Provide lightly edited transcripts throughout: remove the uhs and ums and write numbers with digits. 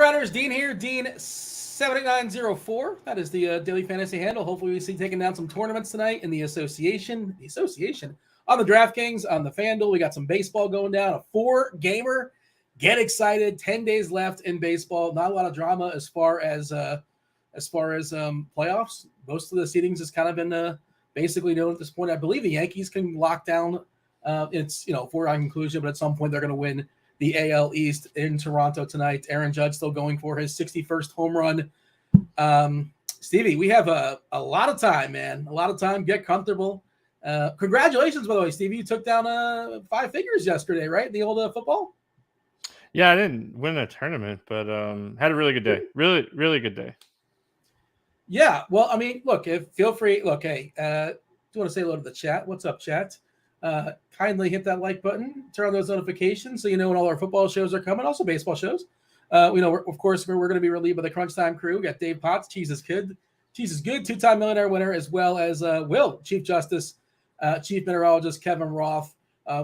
RotoGrinders, Dean here, Dean78904. That is the daily fantasy handle. Hopefully we see taking down some tournaments tonight in the association. On the Draftkings, on the Fanduel. We got some baseball going down, a 4-gamer. Get excited. 10 days left in baseball. Not a lot of drama as far as playoffs. Most of the seedings has kind of been basically known at this point. I believe the Yankees can lock down. It's foregone conclusion, but at some point they're going to win the AL East in Toronto tonight. Aaron Judge still going for his 61st home run. Stevie, we have a lot of time, man. A lot of time. Get comfortable. Congratulations, by the way, Stevie. You took down 5 figures yesterday, right? The old football? Yeah, I didn't win a tournament, but had a really good day. Really, really good day. Yeah. Well, I mean, look, feel free. Look, hey, do you want to say hello to the chat? What's up, chat? Kindly hit that like button, turn on those notifications so you know when all our football shows are coming, also baseball shows. Of course, we're going to be relieved by the Crunch Time crew. We got Dave Potts, CheeseIsGood, 2-time millionaire winner, as well as Will, Chief Justice, Chief Mineralogist, Kevin Roth.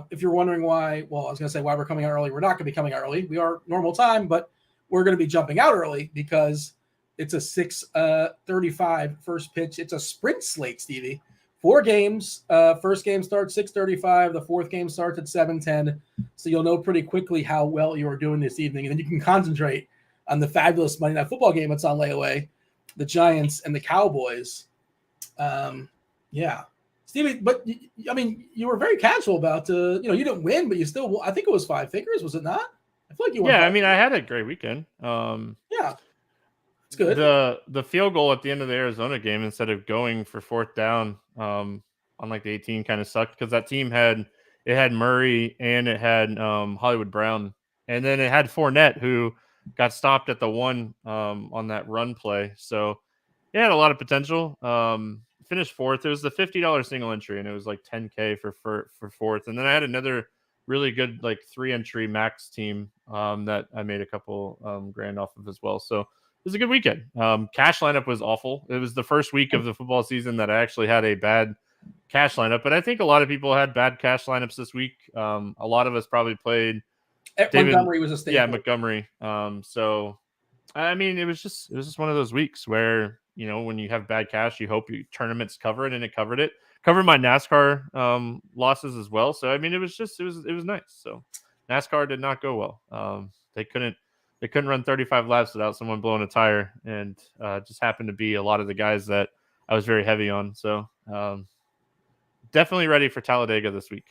If you're wondering why, well, I was going to say why we're coming out early. We're not going to be coming out early. We are normal time, but we're going to be jumping out early because it's a 6:35 first pitch. It's a sprint slate, Stevie. 4 games. First game starts 6:35. The fourth game starts at 7:10. So you'll know pretty quickly how well you are doing this evening. And then you can concentrate on the fabulous Monday Night Football game that's on layaway, the Giants and the Cowboys. Yeah. Stevie, but, I mean, you were very casual about, you didn't win, but you still, I think it was 5 figures, was it not? I feel like you won. Yeah, I mean, I had a great weekend. Yeah. It's good. The field goal at the end of the Arizona game, instead of going for 4th down on like the 18, kind of sucked because that team had Murray and it had Hollywood Brown, and then it had Fournette, who got stopped at the 1 on that run play. So it had a lot of potential. Finished 4th. It was the $50 single entry, and it was like $10K for 4th. And then I had another really good like 3-entry max team that I made a couple grand off of as well. So it was a good weekend. Cash lineup was awful. It was the first week of the football season that I actually had a bad cash lineup, but I think a lot of people had bad cash lineups this week. A lot of us probably played Montgomery was a staple. Yeah, Montgomery. So I mean, it was just one of those weeks where, when you have bad cash, you hope your tournaments cover it, and it covered it. Covered my NASCAR losses as well. So I mean, it was nice. So NASCAR did not go well. They couldn't run 35 laps without someone blowing a tire, and just happened to be a lot of the guys that I was very heavy on. So definitely ready for Talladega this week.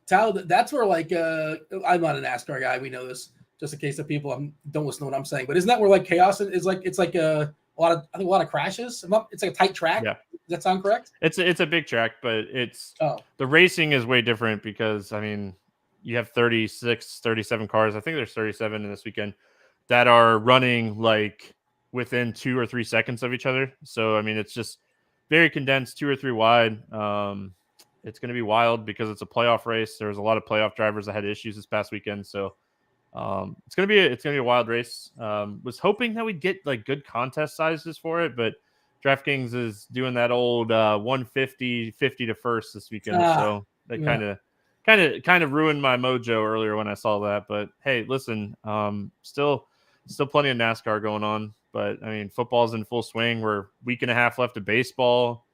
That's where, like, I'm not a NASCAR guy. We know this, just in case the people don't listen to what I'm saying. But isn't that where, like, chaos is? Like, it's like a lot of crashes. It's like a tight track. Yeah. Does that sound correct? It's a big track, but the racing is way different because, I mean, you have 36, 37 cars. I think there's 37 in this weekend that are running like within 2 or 3 seconds of each other. So, I mean, it's just very condensed, 2 or 3 wide. It's going to be wild because it's a playoff race. There was a lot of playoff drivers that had issues this past weekend. So it's going to be a wild race. Was hoping that we'd get like good contest sizes for it, but DraftKings is doing that old 150 50 to first this weekend. So they kind of ruined my mojo earlier when I saw that. But hey, listen, still plenty of NASCAR going on. But I mean, football's in full swing. We're week and a half left of baseball.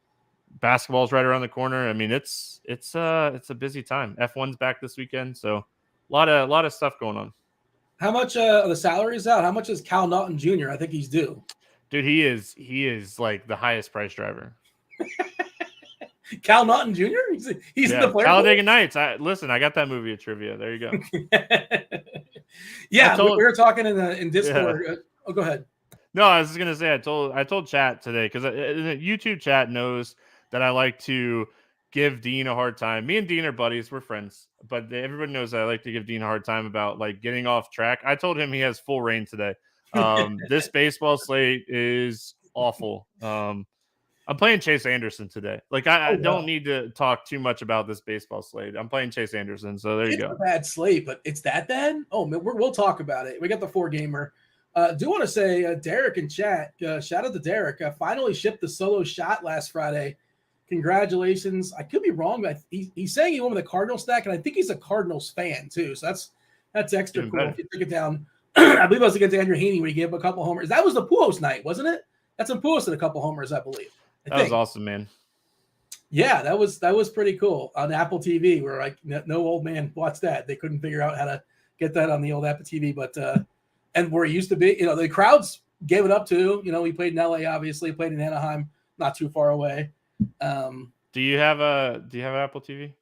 Basketball's right around the corner. I mean, it's a busy time. F1's back this weekend, so a lot of stuff going on. How much the salary is out? How much is Cal Naughton Jr.? I think he's due. Dude, he is like the highest price driver. Cal Naughton Jr. He's in the player. Talladega Nights. I got that movie at trivia. There you go. Yeah, we were talking in Discord. Yeah. Go ahead. No, I was just gonna say I told chat today because YouTube chat knows that I like to give Dean a hard time. Me and Dean are buddies. We're friends. But everybody knows that I like to give Dean a hard time about like getting off track. I told him he has full reign today. This baseball slate is awful. I'm playing Chase Anderson today. Like I don't need to talk too much about this baseball slate. I'm playing Chase Anderson. So there you go. It's a bad slate, but it's that bad? Oh, man, we'll talk about it. We got the 4-gamer. Do want to say, Derek in chat, shout out to Derek, finally shipped the solo shot last Friday. Congratulations. I could be wrong, but he's saying he went with a Cardinals stack, and I think he's a Cardinals fan too. So that's extra cool if you took it down I believe it was against Andrew Heaney when he gave up a couple homers. That was the Pujols night, wasn't it? That's when Pujols did a couple homers, I believe. That was awesome, man. Yeah, that was pretty cool on Apple TV. Where like no old man watched that. They couldn't figure out how to get that on the old Apple TV, but and where it used to be, the crowds gave it up too. We played in LA, obviously, played in Anaheim, not too far away. Do you have Apple TV?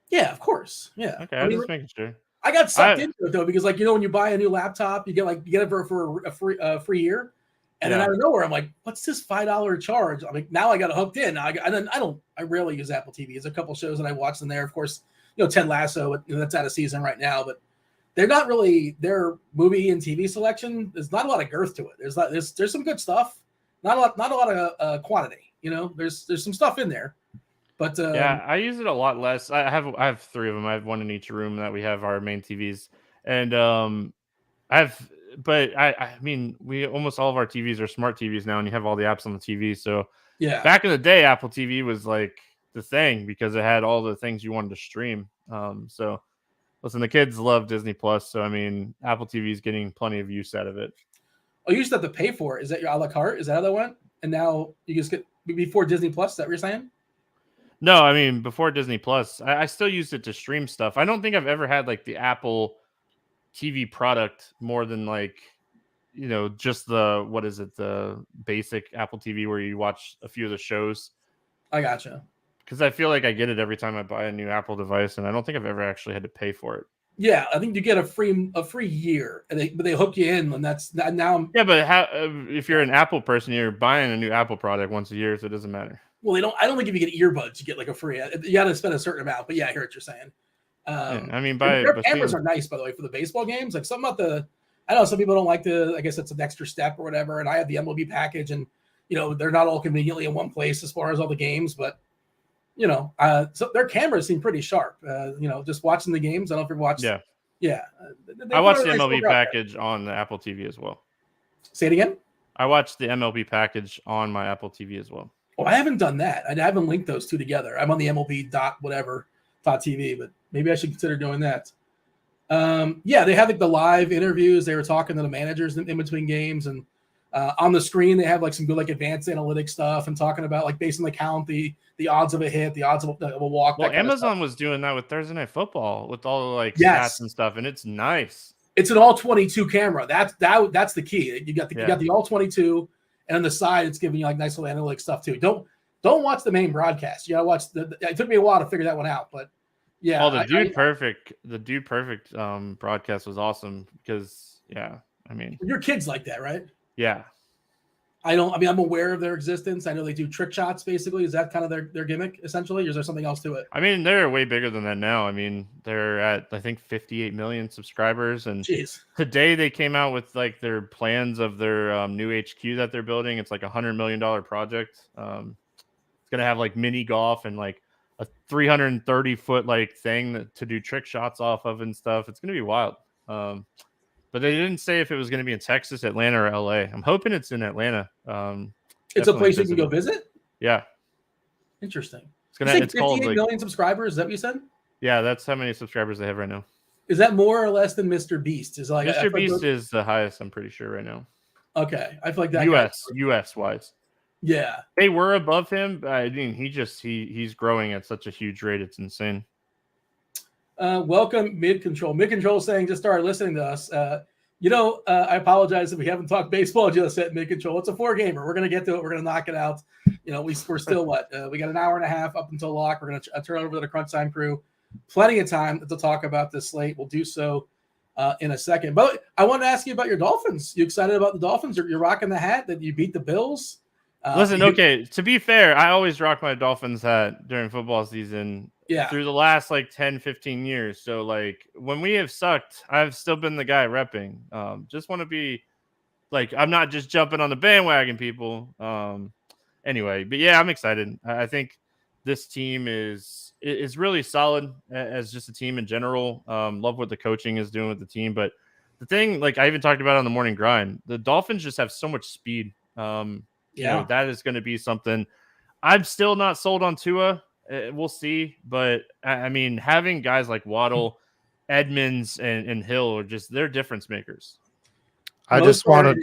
Yeah, of course. Yeah. Okay, I'm just making sure. I got sucked into it though because when you buy a new laptop, you get it for a free year. And then out of nowhere, I'm like, "What's this $5 charge?" I'm like, now I got it hooked in. I rarely use Apple TV. There's a couple shows that I watch in there. Of course, Ted Lasso, that's out of season right now. But they're not really their movie and TV selection. There's not a lot of girth to it. There's some good stuff. Not a lot of quantity. There's some stuff in there. But I use it a lot less. I have 3 of them. I have one in each room that we have our main TVs, and But I mean, we almost all of our TVs are smart TVs now, and you have all the apps on the TV. So back in the day, Apple TV was like the thing because it had all the things you wanted to stream. So listen, the kids love Disney Plus, so I mean, Apple TV is getting plenty of use out of it. Oh, you used to have to pay for it. Is that your a la carte? Is that how that went? And now you just get before Disney Plus? Is that what you're saying? No, I mean before Disney Plus, I still used it to stream stuff. I don't think I've ever had like the Apple TV product more than like just the basic Apple TV where you watch a few of the shows. I gotcha. Because I feel like I get it every time I buy a new Apple device, and I don't think I've ever actually had to pay for it. Yeah, I think you get a free year, and they hook you in, and that's now. Yeah, but if you're an Apple person, you're buying a new Apple product once a year, so it doesn't matter. Well, I don't think if you get earbuds, you get like a free. You got to spend a certain amount, but yeah, I hear what you're saying. I mean, their cameras are nice, by the way, for the baseball games. Like something about I know some people don't like I guess it's an extra step or whatever. And I have the MLB package, and they're not all conveniently in one place as far as all the games, but so their cameras seem pretty sharp. Just watching the games. I don't know if you've watched. Yeah. I watched the MLB package on the Apple TV as well. Say it again. I watched the MLB package on my Apple TV as well. Oh, I haven't done that. I haven't linked those two together. I'm on the MLB .TV, but maybe I should consider doing that. They have like the live interviews. They were talking to the managers in between games, and on the screen they have like some good like advanced analytics stuff and talking about like based on the count, the odds of a hit, the odds of a walk. Well, Amazon was doing that with Thursday Night Football with all the like stats and stuff, and it's nice. It's an all 22 camera. That's the key. You got the all 22, and on the side it's giving you like nice little analytics stuff too. Don't watch the main broadcast. You gotta watch it took me a while to figure that one out, but yeah. Oh, the Dude Perfect broadcast was awesome because I mean your kids like that, right? Yeah. I'm aware of their existence. I know they do trick shots basically. Is that kind of their gimmick essentially, or is there something else to it? I mean, they're way bigger than that now. I mean, they're at I think 58 million subscribers, and today they came out with like their plans of their new HQ that they're building. It's like $100 million project. It's gonna have like mini golf and like a 330-foot like thing to do trick shots off of and stuff. It's gonna be wild. But they didn't say if it was going to be in Texas, Atlanta, or LA. I'm hoping it's in Atlanta. It's a place you can go visit? Yeah. Interesting. It's called 58 million subscribers. Is that what you said? Yeah, that's how many subscribers they have right now. Is that more or less than Mr. Beast? Mr. Beast is the highest, I'm pretty sure, right now. Okay. I feel like that US wise. Yeah. They were above him, but I mean he's growing at such a huge rate, it's insane. Welcome, Mid Control. Mid Control saying just started listening to us. I apologize if we haven't talked baseball just at Mid Control. It's a 4-gamer. We're going to get to it. We're going to knock it out. We're still we got an hour and a half up until lock. We're going to turn over to the Crunch Time crew. Plenty of time to talk about this slate. We'll do so in a second. But I want to ask you about your Dolphins. You excited about the Dolphins? You're rocking the hat that you beat the Bills? Listen, okay, to be fair, I always rock my Dolphins hat during football season. Yeah. Through the last like 10, 15 years. So like when we have sucked, I've still been the guy repping. Just want to be like, I'm not just jumping on the bandwagon, people. Anyway, but yeah, I'm excited. I think this team is really solid as just a team in general. Love what the coaching is doing with the team. But the thing, like I even talked about on the morning grind, the Dolphins just have so much speed. That is going to be something. I'm still not sold on Tua. We'll see, but I mean, having guys like Waddle, Edmonds, and Hill are they're difference makers. I just wanted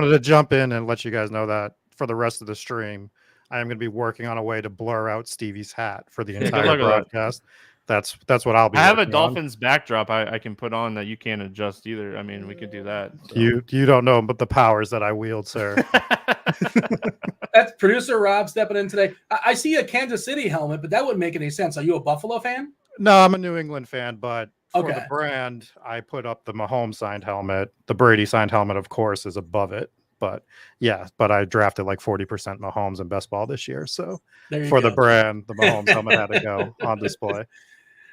to jump in and let you guys know that for the rest of the stream, I am going to be working on a way to blur out Stevie's hat for the entire broadcast. That's what I'll be. I have a Dolphins backdrop I can put on that you can't adjust either. I mean, we could do that. So. You don't know but the powers that I wield, sir. That's producer Rob stepping in today. I see a Kansas City helmet, but that wouldn't make any sense. Are you a Buffalo fan? No, I'm a New England fan, but for the brand, I put up the Mahomes signed helmet. The Brady signed helmet, of course, is above it. But I drafted like 40% Mahomes in best ball this year. So for the brand, the Mahomes helmet had to go on display.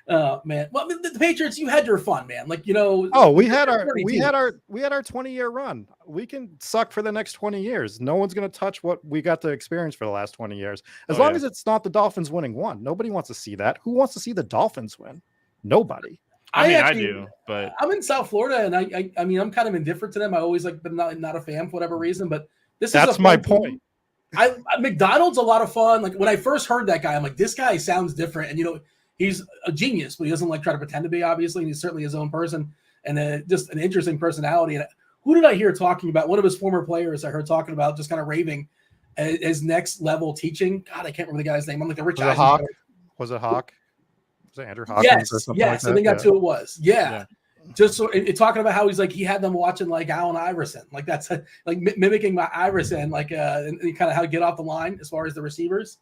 Oh man, well, the Patriots, you had your fun, man. Like, you know, we had our 20-year run. We can suck for the next 20 years. No one's going to touch what we got to experience for the last 20 years. As long as it's not the Dolphins winning one. Nobody wants to see that. Who wants to see the Dolphins win? Nobody. I do, but I'm in South Florida, and I mean, I'm kind of indifferent to them. I always been not a fan for whatever reason, but that's my point. McDonald's a lot of fun. Like when I first heard that guy, I'm like, this guy sounds different, and you know, he's a genius, but he doesn't like try to pretend to be, obviously, and he's certainly his own person and just an interesting personality. And who did I hear talking about? One of his former players I heard talking about, just kind of raving his next level teaching. God, I can't remember the guy's name. I'm like the Rich Eisen. Was it Hawk? Was it Andrew Hawkins or something like that? I think that's who it was. Yeah. Just so talking about how he's like, he had them watching like Allen Iverson, like that's like mimicking my Iverson, like and kind of how to get off the line as far as the receivers.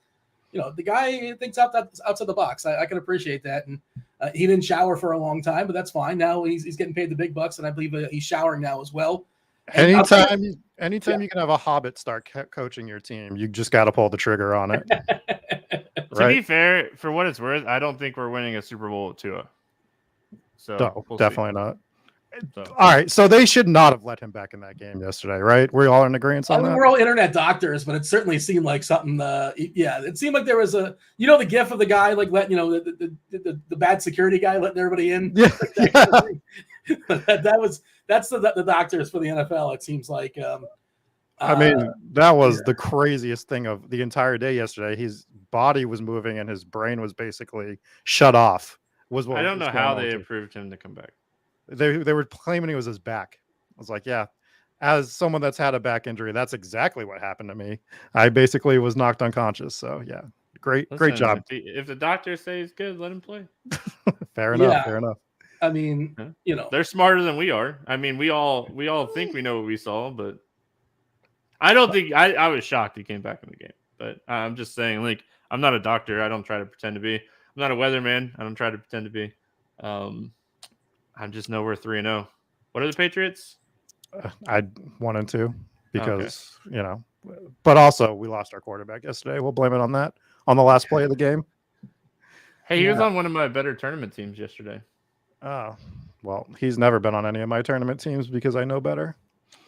You know, the guy thinks outside the box. I can appreciate that. And he didn't shower for a long time, but that's fine. Now he's getting paid the big bucks, and I believe he's showering now as well. And anytime you can have a Hobbit start coaching your team, you just got to pull the trigger on it. To be fair, for what it's worth, I don't think we're winning a Super Bowl with Tua. So no, definitely not. So. All right, so they should not have let him back in that game yesterday, right? We're all in agreement on that. We're all internet doctors, but it certainly seemed like something. It seemed like there was the gif of the guy like letting the bad security guy letting everybody in. Yeah, that's the doctors for the NFL. It seems like. I mean, that was the craziest thing of the entire day yesterday. His body was moving and his brain was basically shut off. I don't know how they approved him to come back. They were claiming it was his back. I was like, yeah, as someone that's had a back injury, that's exactly what happened to me. I basically was knocked unconscious. So yeah, great job. If the doctors say he's good, let him play. Fair enough. I mean, they're smarter than we are. I mean, we all think we know what we saw, but I don't think I was shocked he came back in the game. But I'm just saying, like, I'm not a doctor. I don't try to pretend to be. I'm not a weatherman. I don't try to pretend to be. I just know we're 3-0. What are the Patriots? I 1-2 because but also we lost our quarterback yesterday. We'll blame it on that on the last play of the game. Hey, he was on one of my better tournament teams yesterday. Oh, well, he's never been on any of my tournament teams because I know better.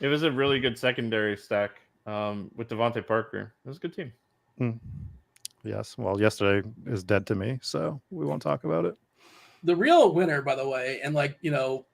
It was a really good secondary stack with Devontae Parker. It was a good team. Yes. Well, yesterday is dead to me, so we won't talk about it. The real winner, by the way, and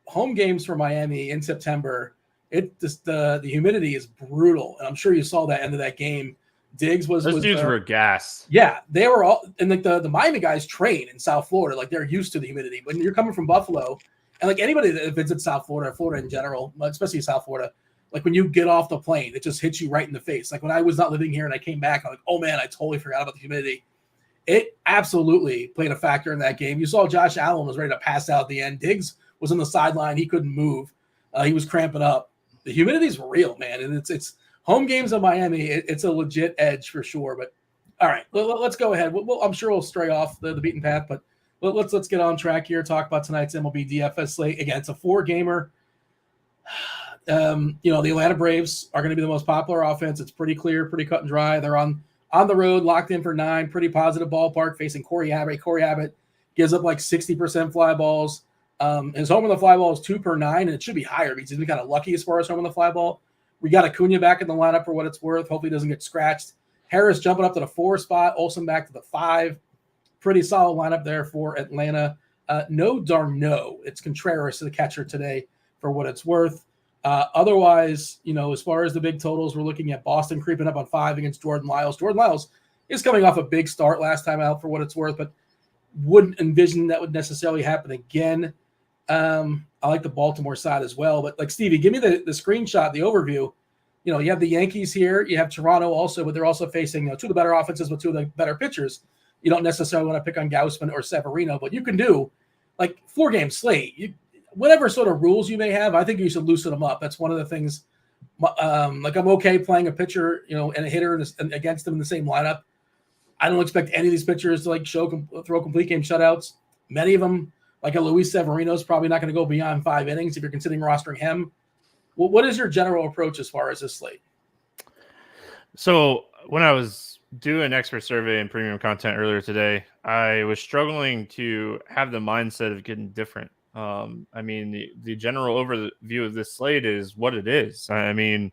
home games for Miami in September, the humidity is brutal, and I'm sure you saw that end of that game. Diggs was those dudes were gassed. Yeah, they were all, and like the Miami guys train in South Florida, like they're used to the humidity. When you're coming from Buffalo, and like anybody that visits South Florida in general, especially South Florida, like when you get off the plane, it just hits you right in the face. Like when I was not living here and I came back, I'm like, oh man, I totally forgot about the humidity. It absolutely played a factor in that game. You saw Josh Allen was ready to pass out at the end. Diggs was on the sideline. He couldn't move. He was cramping up. The humidity is real, man. And it's home games in Miami. It's a legit edge for sure. But all right, let's go ahead. I'm sure we'll stray off the beaten path, but let's get on track here. Talk about tonight's MLB DFS slate. Again, it's a 4-gamer. The Atlanta Braves are going to be the most popular offense. It's pretty clear, pretty cut and dry. They're on the road, locked in for 9, pretty positive ballpark, facing Corey Abbott. Corey Abbott gives up like 60% fly balls. His home on the fly ball is 2 per 9, and it should be higher because he's been kind of lucky as far as home on the fly ball. We got Acuna back in the lineup for what it's worth. Hopefully he doesn't get scratched. Harris jumping up to the 4 spot. Olsen back to the 5. Pretty solid lineup there for Atlanta. No Darno. It's Contreras, the catcher today, for what it's worth. Otherwise, as far as the big totals, we're looking at Boston creeping up on 5 against Jordan Lyles. Jordan Lyles is coming off a big start last time out for what it's worth, but wouldn't envision that would necessarily happen again. I like the Baltimore side as well. But like Stevie, give me the screenshot, the overview. You have the Yankees here. You have Toronto also, but they're also facing two of the better offenses with two of the better pitchers. You don't necessarily want to pick on Gausman or Severino, but you can do like 4-game slate. Whatever sort of rules you may have, I think you should loosen them up. That's one of the things. Like I'm okay playing a pitcher, and a hitter against them in the same lineup. I don't expect any of these pitchers to like throw complete game shutouts. Many of them, like a Luis Severino, is probably not going to go beyond 5 innings if you're considering rostering him. What is your general approach as far as this slate? So when I was doing expert survey and premium content earlier today, I was struggling to have the mindset of getting different. I mean, the general overview of this slate is what it is. I mean,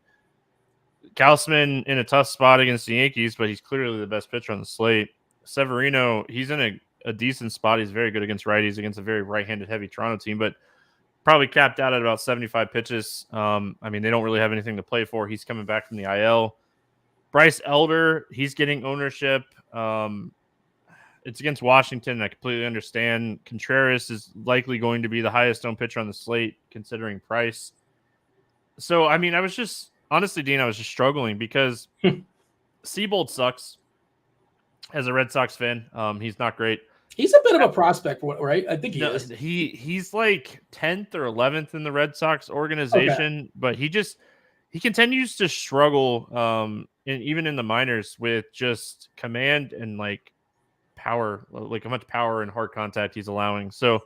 Gausman in a tough spot against the Yankees, but he's clearly the best pitcher on the slate. Severino, he's in a decent spot. He's very good against righties, against a very right-handed heavy Toronto team, but probably capped out at about 75 pitches. I mean, they don't really have anything to play for. He's coming back from the IL. Bryce Elder, he's getting ownership. It's against Washington. I completely understand. Contreras is likely going to be the highest owned pitcher on the slate, considering price. So, I mean, honestly, Dean, I was just struggling because Seabold sucks as a Red Sox fan. He's not great. He's a bit of a prospect, right? I think he is. He's like 10th or 11th in the Red Sox organization, but he continues to struggle, and even in the minors with just command and like power, like how much power and hard contact he's allowing. So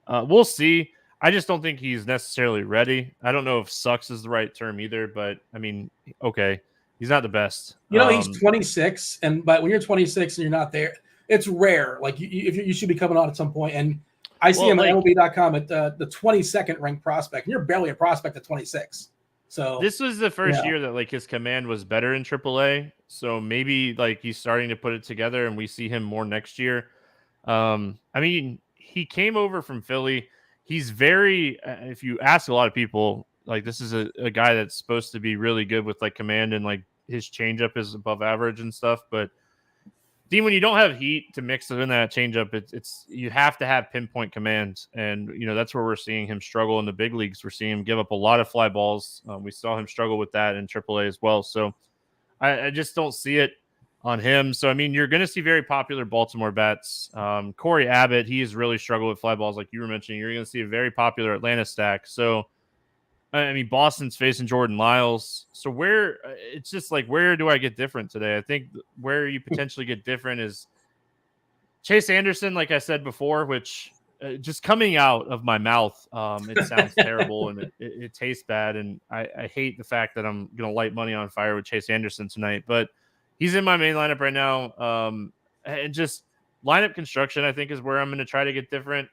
we'll see. I just don't think he's necessarily ready. I don't know if sucks is the right term either, but I mean, okay, he's not the best. He's 26, but when you're 26 and you're not there, it's rare. Like you should be coming on at some point. And I see him on Mlb.com at the 22nd ranked prospect, and you're barely a prospect at 26. So this was the first year that like his command was better in AAA. So maybe like he's starting to put it together, and we see him more next year. I mean, he came over from Philly. He's very, if you ask a lot of people, like this is a guy that's supposed to be really good with like command, and like his changeup is above average and stuff. But Dean, when you don't have heat to mix in that changeup, it's you have to have pinpoint commands, and that's where we're seeing him struggle in the big leagues. We're seeing him give up a lot of fly balls. We saw him struggle with that in AAA as well. So I just don't see it on him. So I mean, you're going to see very popular Baltimore bats. Corey Abbott, he has really struggled with fly balls, like you were mentioning. You're going to see a very popular Atlanta stack. So I mean, Boston's facing Jordan Lyles. So where do I get different today? I think where you potentially get different is Chase Anderson, like I said before, which just coming out of my mouth, it sounds terrible and it tastes bad. And I hate the fact that I'm going to light money on fire with Chase Anderson tonight, but he's in my main lineup right now. And just lineup construction, I think, is where I'm going to try to get different,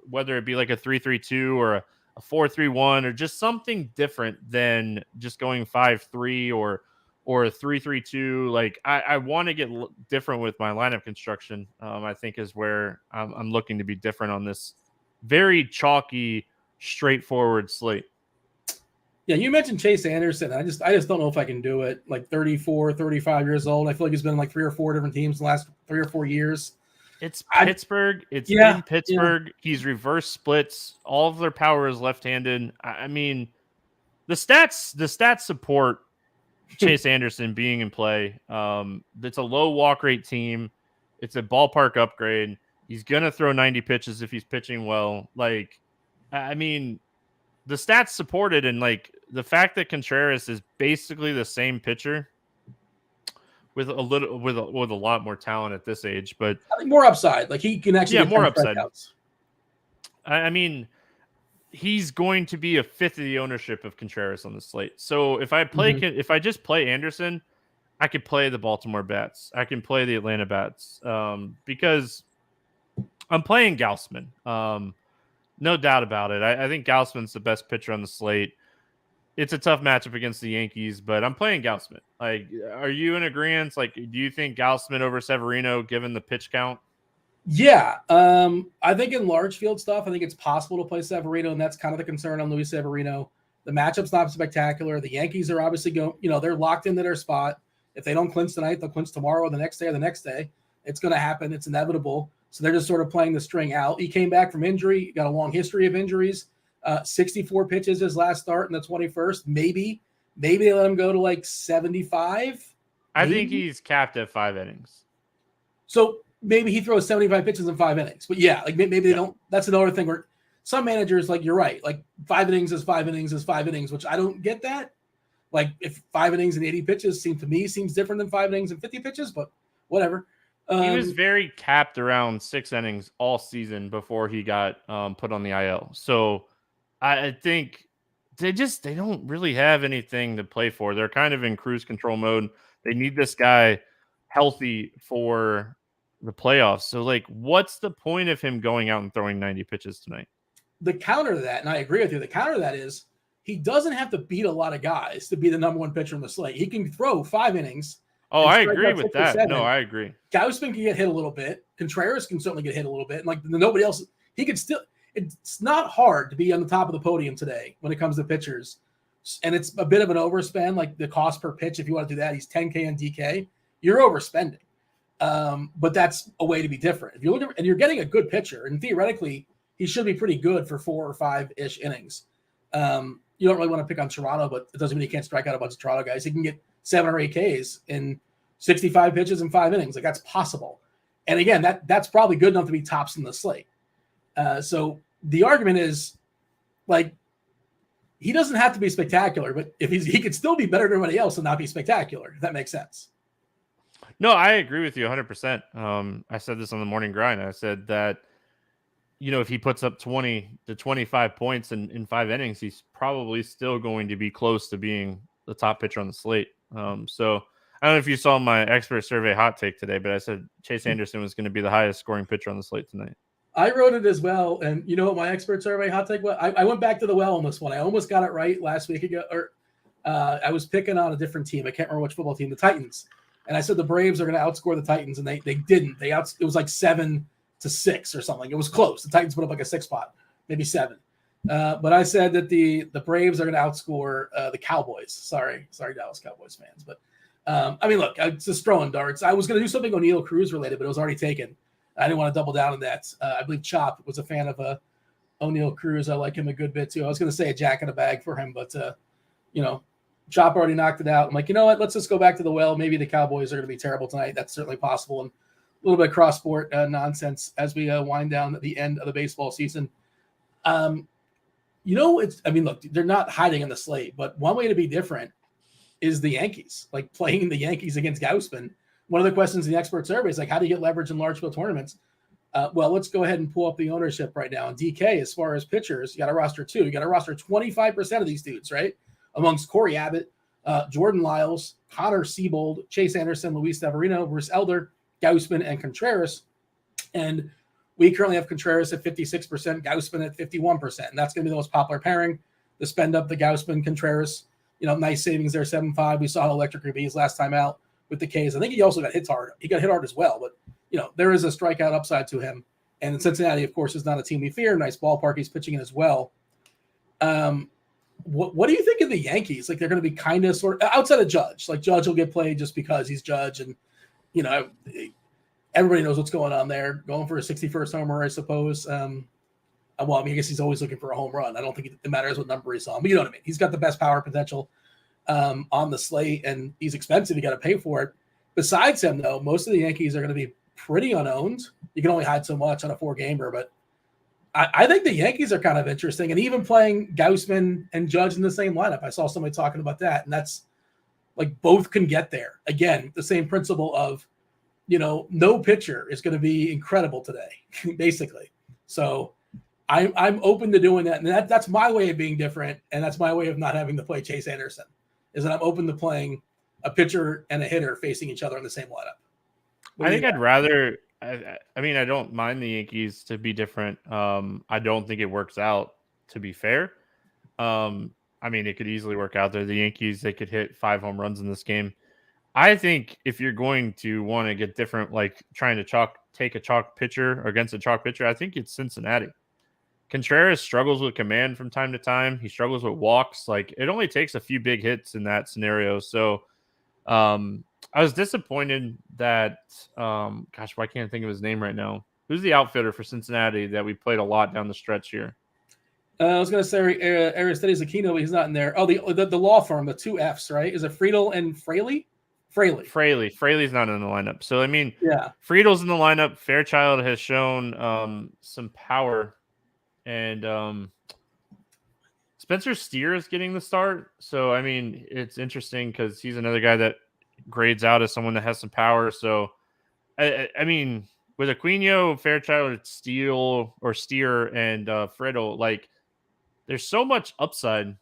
whether it be like a 3-3-2 or a 4-3-1 or just something different than just going 5-3 or a 3-3-2. Like I want to get different with my lineup construction. I think is where I'm looking to be different on this very chalky, straightforward slate. Yeah, you mentioned Chase Anderson. I just don't know if I can do it. Like 34, 35 years old. I feel like he's been in like 3 or 4 different teams in the last 3 or 4 years. It's Pittsburgh. In Pittsburgh. Yeah. He's reverse splits. All of their power is left-handed. I mean, the stats support Chase Anderson being in play. It's a low walk rate team. It's a ballpark upgrade. He's gonna throw 90 pitches if he's pitching well. Like, I mean, the stats support it, and like the fact that Contreras is basically the same pitcher with a lot more talent at this age, but I think more upside. Like he can actually get more upside. I mean, he's going to be a fifth of the ownership of Contreras on the slate. So if I play, if I just play Anderson, I could play the Baltimore bats. I can play the Atlanta bats because I'm playing Gausman. No doubt about it. I think Gausman's the best pitcher on the slate. It's a tough matchup against the Yankees, but I'm playing Gausman. Like, are you in agreement? Like, do you think Gausman over Severino given the pitch count? Yeah. I think in large field stuff, I think it's possible to play Severino, and that's kind of the concern on Luis Severino. The matchup's not spectacular. The Yankees are obviously they're locked into their spot. If they don't clinch tonight, they'll clinch tomorrow or the next day or the next day. It's going to happen. It's inevitable. So they're just sort of playing the string out. He came back from injury, got a long history of injuries. 64 pitches his last start in the 21st. Maybe they let him go to like 75. I think he's capped at 5 innings. So maybe he throws 75 pitches in 5 innings. But yeah, like maybe they don't. That's another thing where some managers, like you're right, like 5 innings is 5 innings is 5 innings, which I don't get that. Like if 5 innings and 80 pitches seems different than 5 innings and 50 pitches, but whatever. He was very capped around 6 innings all season before he got put on the IL. So I think they don't really have anything to play for. They're kind of in cruise control mode. They need this guy healthy for the playoffs. So like, what's the point of him going out and throwing 90 pitches tonight? The counter to that, and I agree with you, the counter to that is he doesn't have to beat a lot of guys to be the number 1 pitcher in the slate. He can throw 5 innings. Oh, I agree with that. No, I agree. Gausman can get hit a little bit. Contreras can certainly get hit a little bit. And like nobody else, he could still. It's not hard to be on the top of the podium today when it comes to pitchers. And it's a bit of an overspend, like the cost per pitch. If you want to do that, he's 10K and DK. You're overspending. But that's a way to be different. If you're looking and you're getting a good pitcher, and theoretically, he should be pretty good for 4 or 5-ish innings. You don't really want to pick on Toronto, but it doesn't mean he can't strike out a bunch of Toronto guys. He can get 7 or 8 Ks in 65 pitches in 5 innings. Like that's possible. And again, that's probably good enough to be tops in the slate. So the argument is like, he doesn't have to be spectacular, but if he could still be better than everybody else and not be spectacular, if that makes sense. No, I agree with you 100%. I said this on the morning grind. I said that, if he puts up 20 to 25 points in 5 innings, he's probably still going to be close to being the top pitcher on the slate. So I don't know if you saw my expert survey hot take today, but I said Chase Anderson was going to be the highest scoring pitcher on the slate tonight. I wrote it as well. And you know what my expert survey hot take was? I went back to the well on this one. I almost got it right last week ago. I was picking on a different team. I can't remember which football team, the Titans. And I said the Braves are going to outscore the Titans, and they didn't. It was like 7-6 or something. It was close. The Titans put up like a 6 spot, maybe 7. But I said that the Braves are going to outscore the Cowboys. Sorry, Dallas Cowboys fans. But I mean, look, I'm just throwing darts. I was going to do something O'Neal Cruz related, but it was already taken. I didn't want to double down on that. I believe Chop was a fan of O'Neal Cruz. I like him a good bit too. I was going to say a jack in a bag for him, but Chop already knocked it out. I'm like, you know what? Let's just go back to the well. Maybe the Cowboys are going to be terrible tonight. That's certainly possible. And a little bit of cross-sport nonsense as we wind down at the end of the baseball season. Look, they're not hiding in the slate, but one way to be different is the Yankees, like playing the Yankees against Gausman. One of the questions in the expert survey is like, how do you get leverage in large field tournaments? Well, let's go ahead and pull up the ownership right now. And DK, as far as pitchers, you got to roster 2. You got to roster 25% of these dudes, right? Amongst Corey Abbott, Jordan Lyles, Connor Siebold, Chase Anderson, Luis Severino, Bruce Elder, Gausman, and Contreras. And we currently have Contreras at 56%, Gausman at 51%. And that's going to be the most popular pairing. The spend up the Gausman, Contreras, nice savings there, 7.5. We saw how electric he was last time out with the Ks. I think he also got hit hard. He got hit hard as well, but there is a strikeout upside to him. And Cincinnati, of course, is not a team we fear. Nice ballpark he's pitching in as well. What do you think of the Yankees? Like they're going to be kind of sort of outside of Judge. Like Judge will get played just because he's Judge, and everybody knows what's going on there. Going for a 61st homer, I suppose. I guess he's always looking for a home run. I don't think it matters what number he's on, but you know what I mean. He's got the best power potential on the slate, and he's expensive. You got to pay for it. Besides him, though, most of the Yankees are going to be pretty unowned. You can only hide so much on a 4-gamer, but I think the Yankees are kind of interesting, and even playing Gausman and Judge in the same lineup. I saw somebody talking about that, and that's like both can get there. Again, the same principle of, no pitcher is going to be incredible today, basically. So I'm open to doing that, and that's my way of being different, and that's my way of not having to play Chase Anderson, is that I'm open to playing a pitcher and a hitter facing each other in the same lineup. I think I'd rather. I mean, I don't mind the Yankees to be different. I don't think it works out, to be fair. I mean, it could easily work out there. The Yankees, they could hit 5 home runs in this game. I think if you're going to want to get different, like trying to take a chalk pitcher against a chalk pitcher, I think it's Cincinnati. Contreras struggles with command from time to time. He struggles with walks. Like it only takes a few big hits in that scenario. So I was disappointed that, why can't I think of his name right now? Who's the outfitter for Cincinnati that we played a lot down the stretch here? I was going to say Aristides Aquino, but he's not in there. Oh, the law firm, the 2 Fs, right? Is it Friedel and Fraley? Fraley's not in the lineup. So, I mean, yeah, Friedel's in the lineup. Fairchild has shown some power. And Spencer Steer is getting the start. So, I mean, it's interesting because he's another guy that grades out as someone that has some power. So, I mean, with Aquino, Fairchild, Steer, and Friedel, like, there's so much upside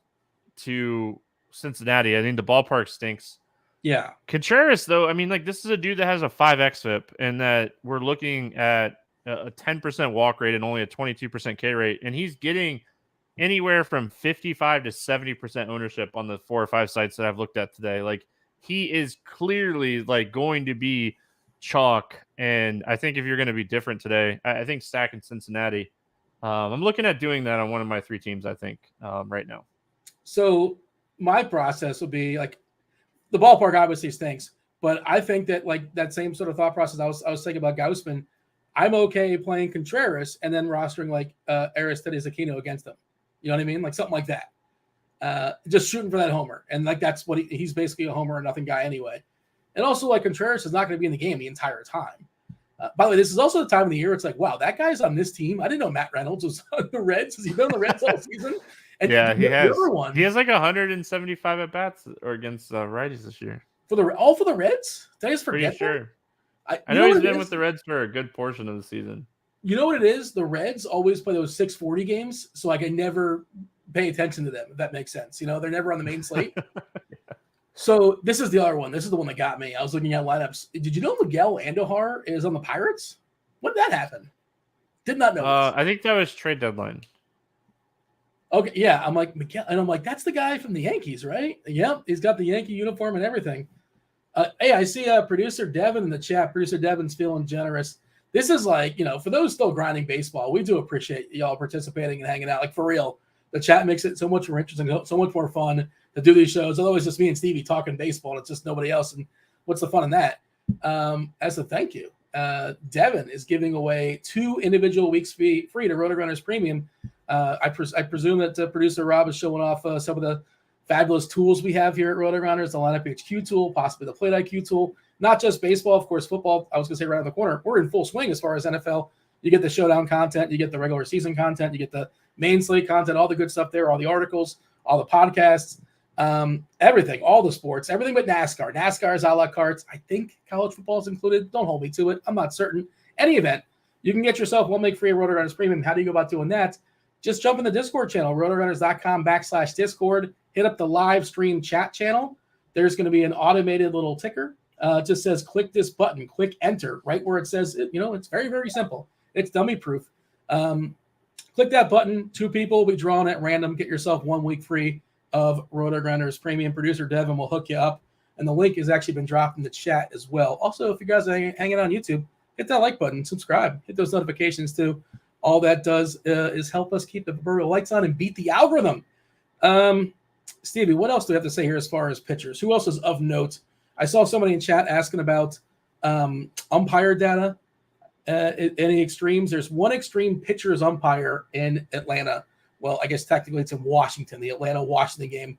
to Cincinnati. I think the ballpark stinks. Yeah. Contreras, though, I mean, like, this is a dude that has a 5x FIP, and that we're looking at a 10% walk rate and only a 22% K rate, and he's getting anywhere from 55 to 70% ownership on the 4 or 5 sites that I've looked at today. Like, he is clearly like going to be chalk, and I think if you're going to be different today, I think stacking Cincinnati. I'm looking at doing that on one of my 3 teams, I think, right now. So my process would be like, the ballpark obviously stinks, but I think that like that same sort of thought process I was thinking about Gausman, I'm okay playing Contreras and then rostering like Aristides Aquino against them. You know what I mean? Like something like that. Just shooting for that homer. And like that's what he's basically a homer or nothing guy anyway. And also like Contreras is not going to be in the game the entire time. By the way, this is also the time of the year it's like, wow, that guy's on this team. I didn't know Matt Reynolds was on the Reds. Has he been on the Reds all season? And yeah, he has. He has like 175 at bats or against righties this year. For the Reds? Did I just forget? Pretty sure. I know he's been with the Reds for a good portion of the season. You know what it is? The Reds always play those 640 games, so I can never pay attention to them, if that makes sense. You know, they're never on the main slate. Yeah. So this is the other one. This is the one that got me. I was looking at lineups. Did you know Miguel Andujar is on the Pirates? When did that happen? Did not know. I think that was trade deadline. Okay, yeah. I'm like, Miguel, and I'm like, that's the guy from the Yankees, right? Yep, he's got the Yankee uniform and everything. Hey, I see producer Devin in the chat. Producer Devin's feeling generous. This is like, you know, for those still grinding baseball, we do appreciate y'all participating and hanging out. Like, for real, the chat makes it so much more interesting, so much more fun to do these shows. Otherwise, just me and Stevie talking baseball, and it's just nobody else. And what's the fun in that? As a thank you, Devin is giving away 2 individual weeks free to RotoGrinders Premium. I presume that producer Rob is showing off some of the fabulous tools we have here at RotoGrinders, the Lineup HQ tool, possibly the Plate IQ tool, not just baseball, of course, football. I was going to say right around the corner. We're in full swing as far as NFL. You get the showdown content, you get the regular season content, you get the main slate content, all the good stuff there, all the articles, all the podcasts, everything, all the sports, everything but NASCAR. NASCAR is a la carte. I think college football is included. Don't hold me to it. I'm not certain. Any event, you can get yourself 1 week free at RotoGrinders Premium. How do you go about doing that? Just jump in the Discord channel, rotogrinders.com/Discord. Hit up the live stream chat channel. There's going to be an automated little ticker. It just says, click this button, click enter, right where it says, you know, it's very, very simple. It's dummy proof. Click that button. 2 people will be drawn at random. Get yourself 1 week free of RotoGrinders Premium. Producer Devin will hook you up. And the link has actually been dropped in the chat as well. Also, if you guys are hanging on YouTube, hit that like button, subscribe, hit those notifications too. All that does is help us keep the proverbial lights on and beat the algorithm. Stevie, what else do we have to say here as far as pitchers? Who else is of note? I saw somebody in chat asking about umpire data. Any extremes? There's 1 extreme pitcher's umpire in Atlanta. Well, I guess technically it's in Washington, the Atlanta-Washington game.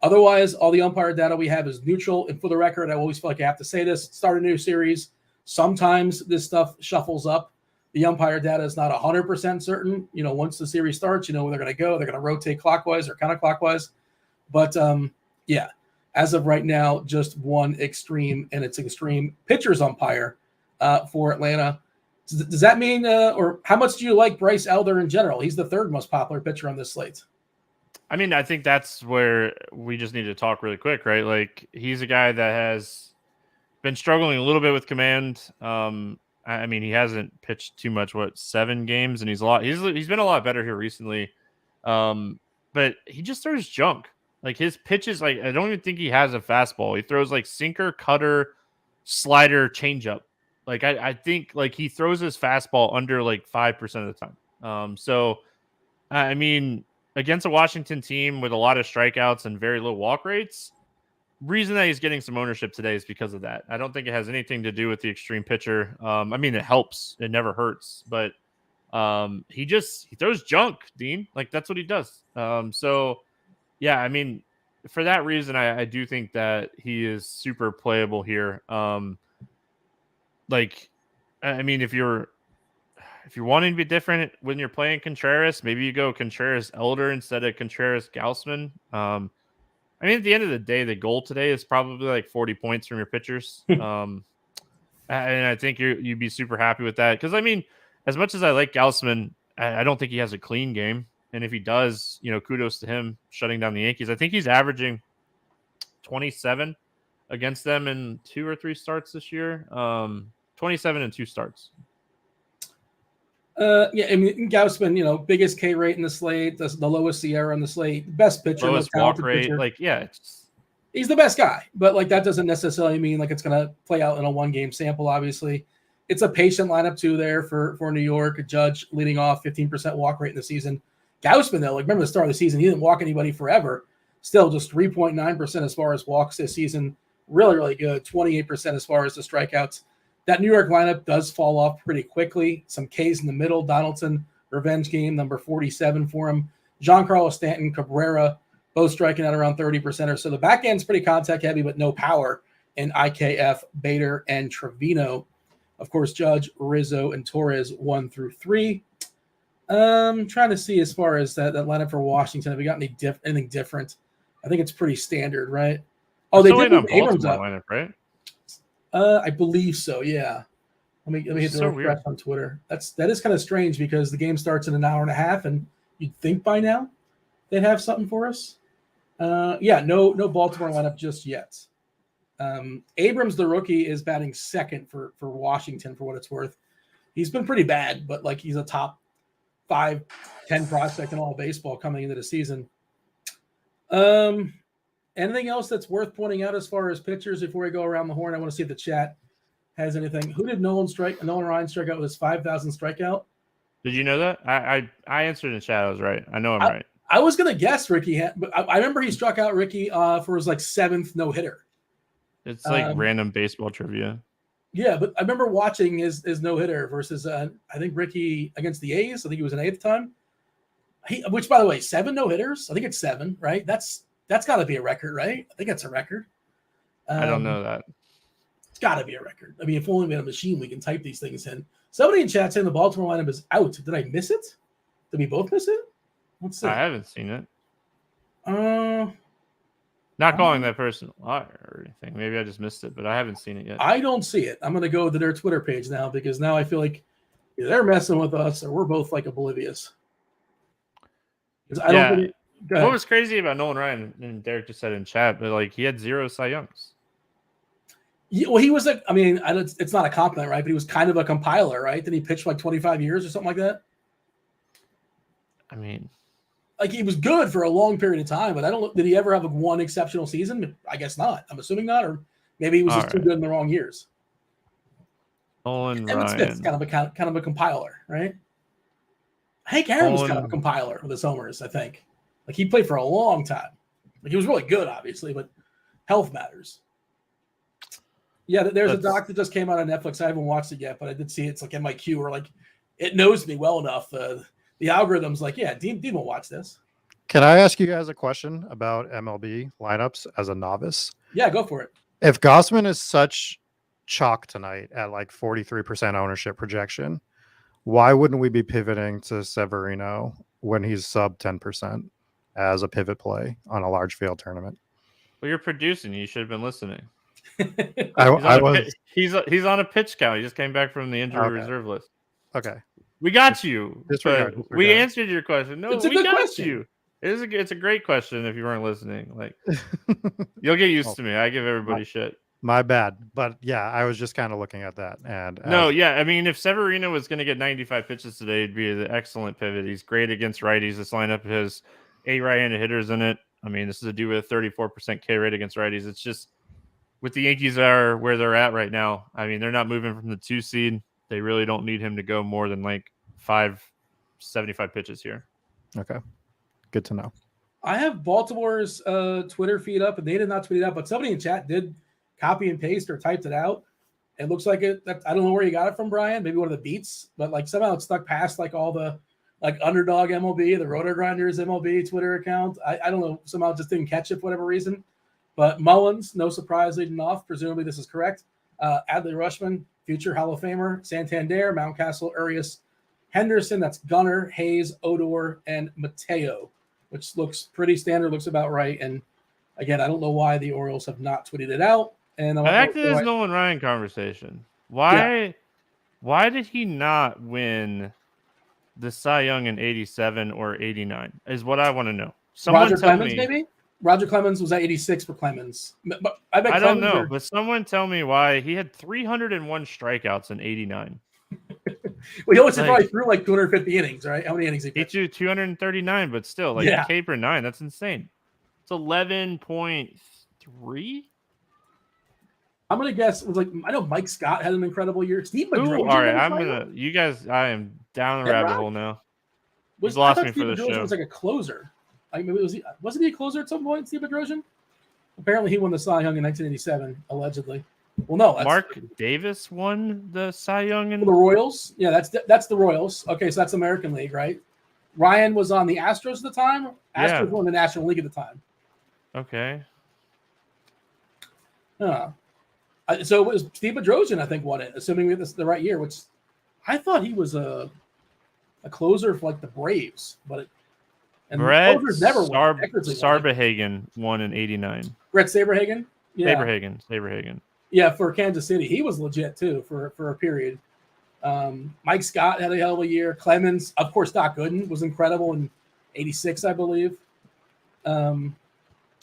Otherwise, all the umpire data we have is neutral. And for the record, I always feel like I have to say this. Start a new series. Sometimes this stuff shuffles up. The umpire data is not 100% certain. You know, once the series starts, you know where they're going to go. They're going to rotate clockwise or counterclockwise. But, yeah, as of right now, just 1 extreme, and it's extreme pitcher's umpire for Atlanta. Does that mean, or how much do you like Bryce Elder in general? He's the 3rd most popular pitcher on this slate. I mean, I think that's where we just need to talk really quick, right? Like, he's a guy that has been struggling a little bit with command. I mean, he hasn't pitched too much, 7 games, and he's been a lot better here recently. But he just throws junk. Like, his pitches, like, I don't even think he has a fastball. He throws like sinker, cutter, slider, changeup. Like, I think like he throws his fastball under like 5% of the time. So I mean, against a Washington team with a lot of strikeouts and very low walk rates, reason that he's getting some ownership today is because of that. I don't think it has anything to do with the extreme pitcher. I mean, it helps. It never hurts. But he throws junk, Dean. Like, that's what he does. So, yeah, I mean, for that reason, I do think that he is super playable here. Like, I mean, if you're wanting to be different when you're playing Contreras, maybe you go Contreras Elder instead of Contreras Gaussman. I mean, at the end of the day, the goal today is probably like 40 points from your pitchers. And I think you'd be super happy with that. Because, I mean, as much as I like Gaussman, I don't think he has a clean game. And if he does, kudos to him shutting down the Yankees. I think he's averaging 27 against them in 2 or 3 starts this year. 27 and 2 starts. Yeah, I mean, Gaussman, biggest K rate in the slate, the lowest Sierra in the slate, best pitcher, lowest walk rate. Pitcher. Like, yeah, he's the best guy, but like that doesn't necessarily mean like it's going to play out in a 1-game sample. Obviously, it's a patient lineup too there for New York. Judge leading off 15% walk rate in the season. Gaussman though, like remember the start of the season, he didn't walk anybody forever. Still just 3.9% as far as walks this season. Really, really good. 28% as far as the strikeouts. That New York lineup does fall off pretty quickly. Some Ks in the middle. Donaldson, revenge game, number 47 for him. Giancarlo Stanton, Cabrera, both striking out around 30% or so. The back end's pretty contact heavy, but no power in IKF, Bader, and Trevino. Of course, Judge, Rizzo, and Torres 1 through 3. Trying to see as far as that lineup for Washington. Have we got anything different? I think it's pretty standard, right? Oh, they did move Abrams up. Lineup, right? I believe so. Yeah. Let me hit the refresh on Twitter. That is kind of strange because the game starts in an hour and a half, and you'd think by now they'd have something for us. Yeah, no Baltimore lineup just yet. Abrams, the rookie, is batting second for Washington for what it's worth. He's been pretty bad, but like he's a top 5-10 prospect in all of baseball coming into the season. Anything else that's worth pointing out as far as pitchers before we go around the horn? I want to see if the chat has anything. Who did Nolan Ryan strike out with his 5,000 strikeout? Did you know that? I answered in the chat. I was right. I know I'm right. I was going to guess Ricky, but I remember he struck out Ricky for his like 7th no-hitter. It's like random baseball trivia. Yeah, but I remember watching his no-hitter versus, I think, Ricky against the A's. I think he was an 8th time. Which, by the way, 7 no-hitters? I think it's 7, right? That's got to be a record, right? I think that's a record. I don't know that. It's got to be a record. I mean, if only we had a machine, we can type these things in. Somebody in chat saying the Baltimore lineup is out. Did I miss it? Did we both miss it? Let's see. I haven't seen it. Not calling that person a liar or anything. Maybe I just missed it, but I haven't seen it yet. I don't see it. I'm going to go to their Twitter page now because now I feel like either they're messing with us or we're both like oblivious. What was crazy about Nolan Ryan, and Derek just said in chat, but like he had 0 Cy Youngs. Yeah, well, he was it's not a compliment, right? But he was kind of a compiler, right? Did he pitch for like 25 years or something like that? I mean, like he was good for a long period of time, but did he ever have one exceptional season? I guess not. I'm assuming not, or maybe he was just too good in the wrong years. Nolan Evan Ryan. Smith's kind of a compiler, right? Hank Aaron was kind of a compiler with his homers, I think. Like he played for a long time. Like he was really good, obviously, but health matters. Yeah, there's a doc that just came out on Netflix. I haven't watched it yet, but I did see it's like in my queue, or like it knows me well enough. The algorithm's like, yeah, Dean will watch this. Can I ask you guys a question about MLB lineups as a novice? Yeah, go for it. If Gaussman is such chalk tonight at like 43% ownership projection, why wouldn't we be pivoting to Severino when he's sub 10% as a pivot play on a large field tournament? Well, you're producing. You should have been listening. He's on a pitch count. He just came back from the injury reserve list. Okay. We got you. Disregard. We answered your question. No, it's a we good got question. you. It's a great question if you weren't listening. Like you'll get used to me. I give everybody shit. My bad. But yeah, I was just kind of looking at that. And I mean, if Severino was going to get 95 pitches today, it'd be an excellent pivot. He's great against righties. This lineup has 8 right-handed hitters in it. I mean, this is a dude with a 34% K rate against righties. It's just with the Yankees are where they're at right now. I mean, they're not moving from the 2 seed. They really don't need him to go more than like 75 pitches here. Okay. Good to know. I have Baltimore's Twitter feed up, and they did not tweet it out, but somebody in chat did copy and paste or typed it out. It looks like it. I don't know where you got it from, Brian. Maybe one of the beats, but like somehow it stuck past like all the like Underdog MLB, the RotoGrinders MLB Twitter account. I don't know. Somehow just didn't catch it for whatever reason. But Mullins, no surprise, leading off. Presumably this is correct. Adley Rushman, future Hall of Famer. Santander, Mountcastle, Urias, Henderson. That's Gunnar, Hayes, Odor, and Mateo, which looks pretty standard. Looks about right. And again, I don't know why the Orioles have not tweeted it out. And back to this Nolan Ryan conversation. Why did he not win the Cy Young in 87 or 89 is what I want to know. Someone Roger tell Clemens, me. Maybe? Roger Clemens was at 86 for Clemens. But I don't know, but someone tell me why he had 301 strikeouts in 89. Well, he always probably threw like 250 innings, right? How many innings he pitched? He threw 239, but still, K per 9. That's insane. It's 11.3. I'm gonna guess it was I know Mike Scott had an incredible year. Steve Bedrosian. All right, I am down the rabbit hole now. He's lost me for the show. Was like a closer. Like maybe wasn't he a closer at some point, Steve Bedrosian? Apparently he won the Cy Young in 1987, allegedly. Well, no, Mark Davis won the Cy Young in the Royals. Yeah, that's the Royals. Okay, so that's American League, right? Ryan was on the Astros at the time. Astros won the National League at the time. Okay. So it was Steve Bedrosian, I think, won it, assuming we had the right year, which I thought he was a closer for the Braves, but Brett Saberhagen won in 89. Brett Saberhagen? Yeah. Saberhagen. Yeah, for Kansas City. He was legit, too, for a period. Mike Scott had a hell of a year. Clemens, of course, Doc Gooden was incredible in 86, I believe. All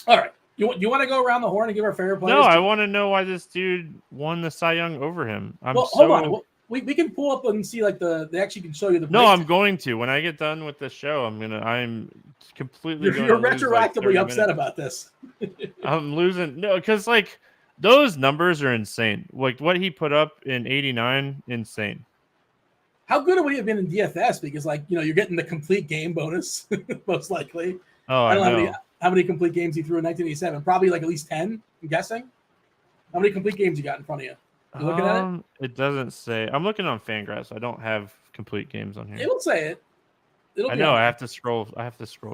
right. You want to go around the horn and give our favorite players? No, I want to know why this dude won the Cy Young over him. Hold on. We can pull up and see they actually can show you the. No, I'm going to. When I get done with the show, I'm completely. You're retroactively upset about this. I'm losing. No, because those numbers are insane. What he put up in 89, insane. How good would he have been in DFS? Because you're getting the complete game bonus most likely. Oh, I know. How many complete games he threw in 1987? Probably at least 10, I'm guessing. How many complete games you got in front of you? You looking at it? It doesn't say. I'm looking on Fangraphs. I don't have complete games on here. It'll say it. I know. I have to scroll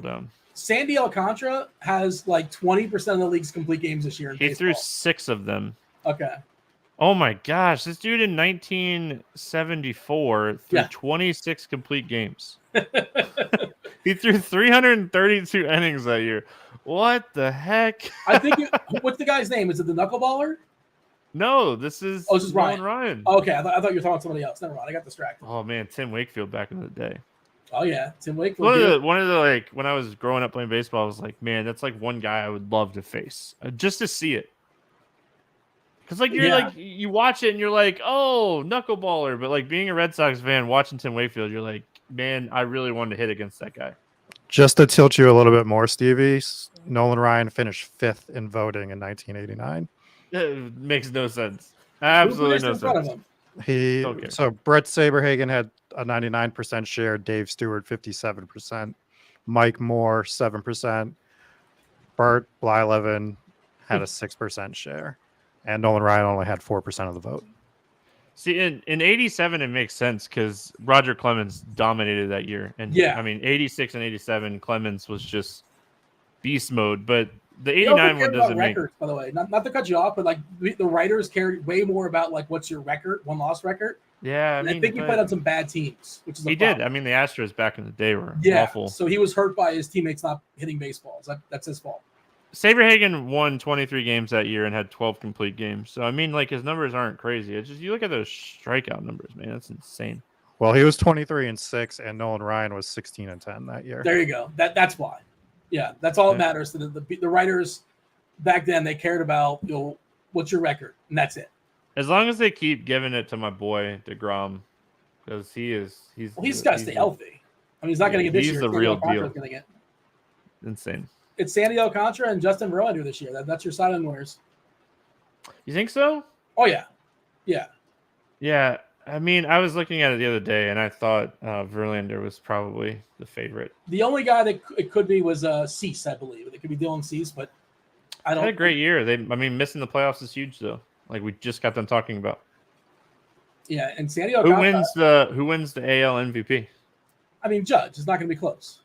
down. Sandy Alcantara has 20% of the league's complete games this year. He threw 6 of them. Okay. Oh my gosh. This dude in 1974 threw 26 complete games. He threw 332 innings that year. What the heck? I think what's the guy's name? Is it the knuckleballer? No, this is Ryan. Okay, I thought you were talking about somebody else. Never mind, I got distracted. Oh man, Tim Wakefield back in the day. Oh yeah, Tim Wakefield. One of the when I was growing up playing baseball, I was like, man, that's one guy I would love to face just to see it. Because you watch it and you're like, oh, knuckleballer, but being a Red Sox fan watching Tim Wakefield, you're like, man, I really wanted to hit against that guy. Just to tilt you a little bit more, Stevie, Nolan Ryan finished 5th in voting in 1989. It makes no sense. Absolutely no sense. So Brett Saberhagen had a 99% share, Dave Stewart 57%, Mike Moore 7%, Bert Blyleven had a 6% share, and Nolan Ryan only had 4% of the vote. See, in 87, it makes sense because Roger Clemens dominated that year. And 86 and 87, Clemens was just beast mode. But the 89 one doesn't make records, by the way. Not to cut you off, but the writers cared way more about what's your record, one-loss record. Yeah, I think he played on some bad teams, which is he did. I mean, the Astros back in the day were awful. So he was hurt by his teammates not hitting baseballs. That's his fault. Saberhagen won 23 games that year and had 12 complete games. So, I mean, his numbers aren't crazy. It's just you look at those strikeout numbers, man. That's insane. Well, he was 23-6, and Nolan Ryan was 16-10 that year. There you go. That's why. Yeah, that's all that matters. The writers back then, they cared about, what's your record, and that's it. As long as they keep giving it to my boy DeGrom, because he's got to stay healthy. I mean, he's not going to get this year. He's the real deal. Insane. It's Sandy Alcantara and Justin Verlander this year. That's your silent winners. You think so? Oh yeah, yeah. Yeah. I mean, I was looking at it the other day, and I thought Verlander was probably the favorite. The only guy that it could be was Cease, I believe. It could be Dylan Cease, but I don't. Had a great year. Missing the playoffs is huge, though. Like we just got them talking about. Yeah, and Sandy Who wins the AL MVP? I mean, Judge is not going to be close.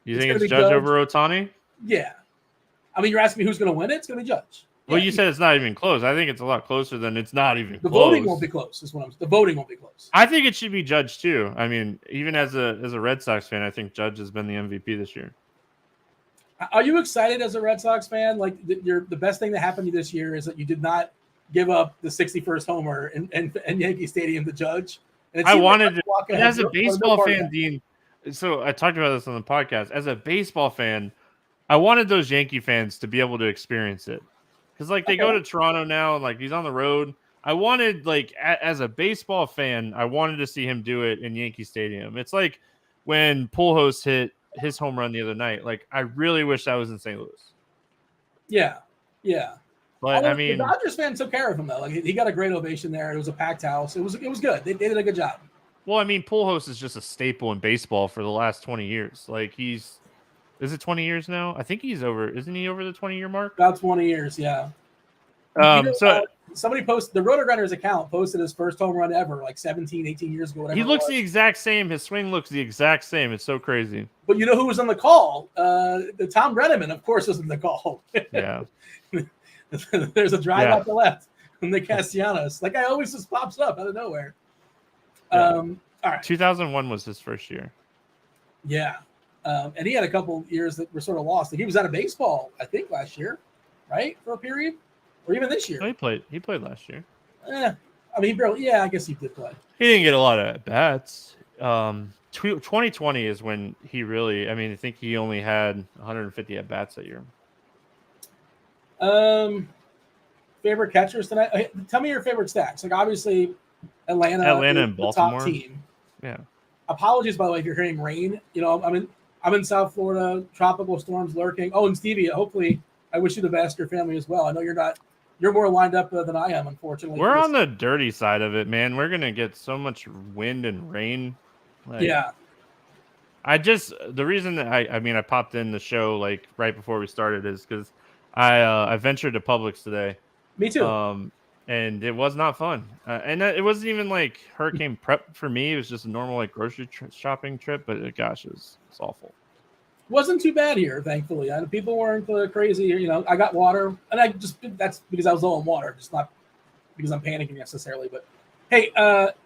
You think it's Judge over Ohtani? Yeah. I mean, you're asking me who's going to win it? It's going to be Judge. Well, you said it's not even close. I think it's a lot closer than it's not even close. The voting won't be close. The voting won't be close. I think it should be Judge too. I mean, even as a Red Sox fan, I think Judge has been the MVP this year. Are you excited as a Red Sox fan? Like the best thing that happened to you this year is that you did not give up the 61st homer in Yankee Stadium to Judge. And I wanted to, as a baseball fan, Dean. So I talked about this on the podcast. As a baseball fan, I wanted those Yankee fans to be able to experience it. Because, like, they go to Toronto now, and, like, he's on the road. I wanted, like, as a baseball fan, I wanted to see him do it in Yankee Stadium. It's like when Pujols hit his home run the other night. Like, I really wish that was in St. Louis. Yeah. But, I mean... The Dodgers fan took care of him, though. Like, he got a great ovation there. It was a packed house. It was good. They did a good job. Well, I mean, Pujols is just a staple in baseball for the last 20 years. Like, is it 20 years now? I think he's over. Isn't he over the 20-year mark? About 20 years, yeah. Somebody posted, the RotoGrinders account posted his first home run ever, like 17, 18 years ago. He looks the exact same. His swing looks the exact same. It's so crazy. But you know who was on the call? The Tom Brenneman, of course, was on the call. Yeah. There's a drive out the left from the Castellanos. Like, I always just pops up out of nowhere. Yeah. All right. 2001 was his first year. Yeah. And he had a couple years that were sort of lost. Like, he was out of baseball, I think, last year, right? For a period? Or even this year. No, he played last year. I mean, he barely. Yeah, I guess he did play. He didn't get a lot of bats. 2020 is when he really. I mean, I think he only had 150 at bats that year. Favorite catchers tonight? Tell me your favorite stacks. Like, obviously, Atlanta and Baltimore. Top team. Yeah. Apologies, by the way, if you're hearing rain. You know, I'm in South Florida. Tropical storms lurking. Oh, and Stevie, hopefully, I wish you the best. Your family as well. I know you're not. You're more lined up than I am, unfortunately. We're on the dirty side of it, man. We're going to get so much wind and rain. Like, yeah. The reason that I popped in the show like right before we started is because I ventured to Publix today. Me too. And it was not fun. And it wasn't even like hurricane prep for me. It was just a normal like grocery shopping trip. But gosh, it's awful. Wasn't too bad here, thankfully. People weren't crazy. You know, I got water, and that's because I was low on water, just not because I'm panicking necessarily. But hey,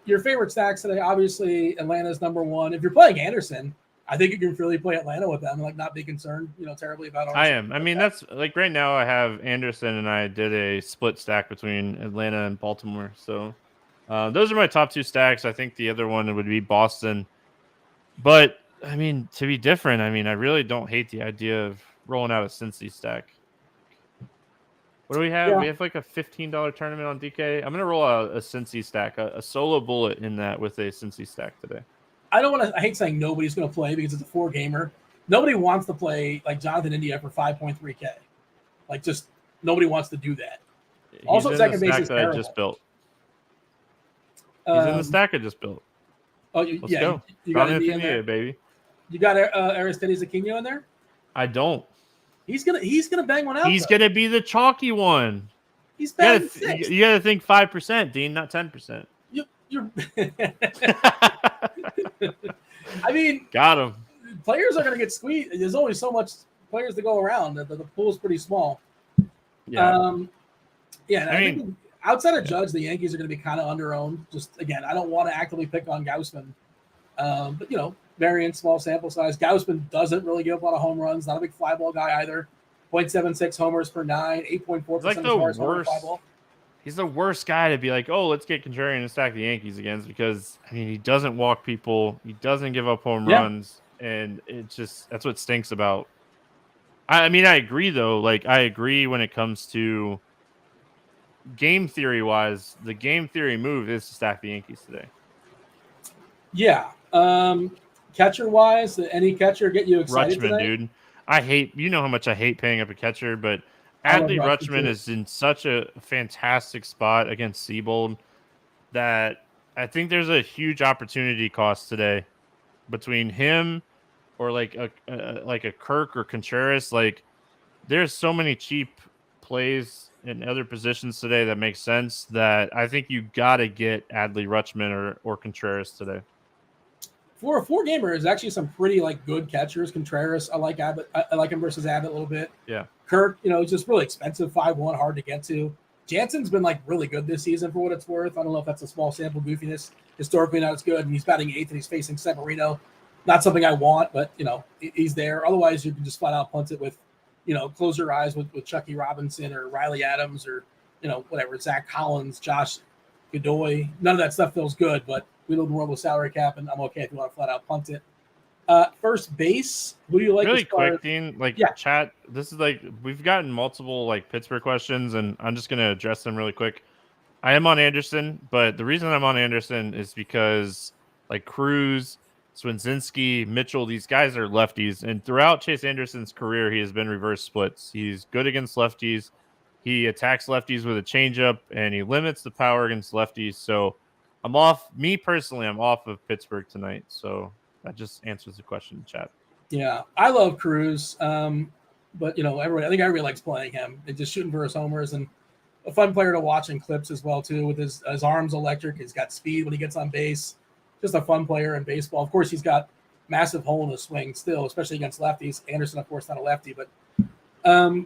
your favorite stacks today, obviously Atlanta's number one. If you're playing Anderson, I think you can really play Atlanta with them and like not be concerned, terribly about. I am. I mean, that's like right now I have Anderson, and I did a split stack between Atlanta and Baltimore. So those are my top two stacks. I think the other one would be Boston, but. I mean, to be different, I really don't hate the idea of rolling out a Cincy stack. What do we have? Yeah. We have like a $15 tournament on DK. I'm going to roll out a Cincy stack, a solo bullet in that with a Cincy stack today. I hate saying nobody's going to play because it's a 4-gamer. Nobody wants to play like Jonathan India for 5.3K. Like, just nobody wants to do that. He's also, second base is terrible. I just built. He's in the stack I just built. Oh, Let's go. You got India in there, baby. You got Aristides Aquino in there? I don't. He's gonna bang one out. He's gonna be the chalky one. He's batting sixth. You gotta think 5%, Dean, not 10%. You're. I mean, got him. Players are gonna get squeezed. There's only so much players to go around. The pool's pretty small. Yeah. I think outside of Judge, the Yankees are gonna be kind of under-owned. Just again, I don't want to actively pick on Gausman, but variant, small sample size. Gausman doesn't really give up a lot of home runs. Not a big fly ball guy either. 0.76 homers per 9, 8.4% like the worst. He's the worst guy to be like, oh, let's get contrarian and stack the Yankees against because he doesn't walk people, he doesn't give up home runs, and that's what stinks about. I agree though. Like I agree when it comes to game theory wise, the game theory move is to stack the Yankees today. Yeah. Catcher wise, any catcher get you excited Rutschman, today? Dude. I hate, how much I hate paying up a catcher, but Adley Rutschman is in such a fantastic spot against Seabold that I think there's a huge opportunity cost today between him or like a Kirk or Contreras. Like, there's so many cheap plays in other positions today that make sense that I think you got to get Adley Rutschman or Contreras today. For a 4-gamer, there's actually some pretty like good catchers. Contreras, I like Abbott. I like him versus Abbott a little bit. Yeah. Kirk, he's just really expensive, 5-1, hard to get to. Jansen's been like really good this season for what it's worth. I don't know if that's a small sample goofiness. Historically, not as good, and he's batting 8th and he's facing Severino. Not something I want, but he's there. Otherwise, you can just flat out punt it with, close your eyes with Chucky Robinson or Riley Adams or whatever, Zach Collins, Josh Godoy. None of that stuff feels good, but we live in the world with salary cap, and I'm okay if you want to flat out punt it. First base, who do you like? Really quick, Dean. Chat. This is we've gotten multiple Pittsburgh questions, and I'm just gonna address them really quick. I am on Anderson, but the reason I'm on Anderson is because Cruz, Swinzinski, Mitchell, these guys are lefties, and throughout Chase Anderson's career, he has been reverse splits. He's good against lefties. He attacks lefties with a changeup, and he limits the power against lefties. So I'm off. Me personally, I'm off of Pittsburgh tonight. So that just answers the question in chat. Yeah, I love Cruz, but everybody likes playing him. They're just shooting for his homers and a fun player to watch in clips as well too. With his arms electric, he's got speed when he gets on base. Just a fun player in baseball. Of course, he's got massive hole in his swing still, especially against lefties. Anderson, of course, not a lefty, but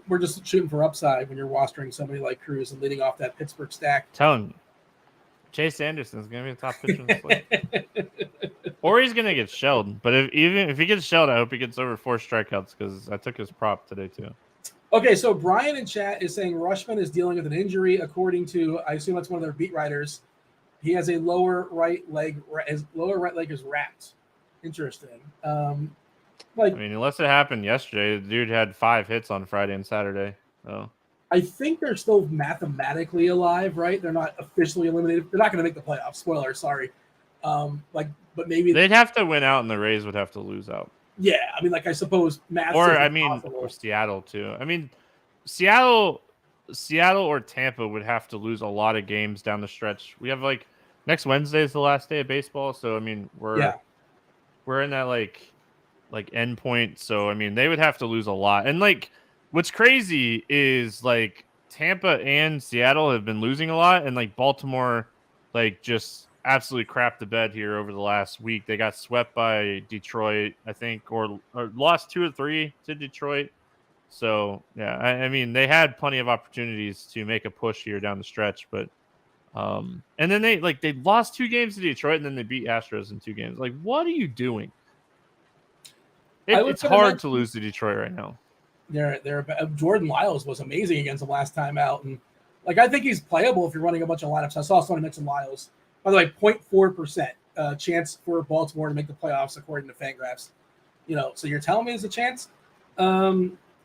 we're just shooting for upside when you're rostering somebody like Cruz and leading off that Pittsburgh stack. Telling you, Chase Anderson is going to be the top pitcher in the slate. Or he's going to get shelled. But even if he gets shelled, I hope he gets over 4 strikeouts because I took his prop today too. Okay, so Brian in chat is saying Rutschman is dealing with an injury. According to, I assume that's one of their beat writers, he has a lower right leg. His lower right leg is wrapped. Interesting. Unless it happened yesterday, the dude had 5 hits on Friday and Saturday. So I think they're still mathematically alive, right? They're not officially eliminated. They're not going to make the playoffs. Spoiler, sorry. But maybe they'd have to win out, and the Rays would have to lose out. Yeah, I suppose math. Or Seattle too. Seattle or Tampa would have to lose a lot of games down the stretch. We have next Wednesday is the last day of baseball, so we're in that end point. So they would have to lose a lot. And what's crazy is Tampa and Seattle have been losing a lot, and Baltimore just absolutely crapped the bed here over the last week. They got swept by Detroit, I think, or lost 2 or 3 to Detroit. So yeah, they had plenty of opportunities to make a push here down the stretch, but and then they lost 2 games to Detroit, and then they beat Astros in 2 games. What are you doing? It's hard to lose to Detroit right now. Jordan Lyles was amazing against them last time out, and I think he's playable if you're running a bunch of lineups. I saw someone mention Lyles. By the way, 0.4% chance for Baltimore to make the playoffs according to Fangraphs. So you're telling me there's a chance?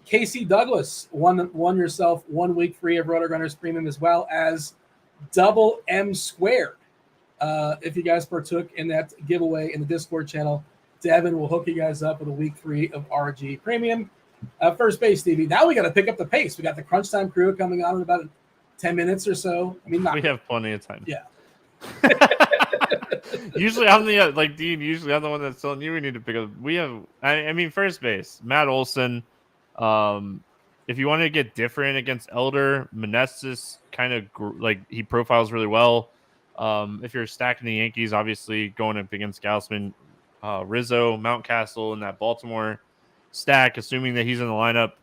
Casey Douglas won yourself 1 week free of RotoGrinders Premium as well as double M squared. If you guys partook in that giveaway in the Discord channel, Devin will hook you guys up with a week free of RG Premium. First base, Stevie. Now we got to pick up the pace. We got the crunch time crew coming on in about 10 minutes or so. We have plenty of time. Yeah. Usually I'm the Dean. Usually I'm the one that's telling you we need to pick up. We have. First base, Matt Olson. If you want to get different against Elder, Meneses kind of he profiles really well. If you're stacking the Yankees, obviously going up against Gausman, Rizzo, Mountcastle in that Baltimore stack, assuming that he's in the lineup.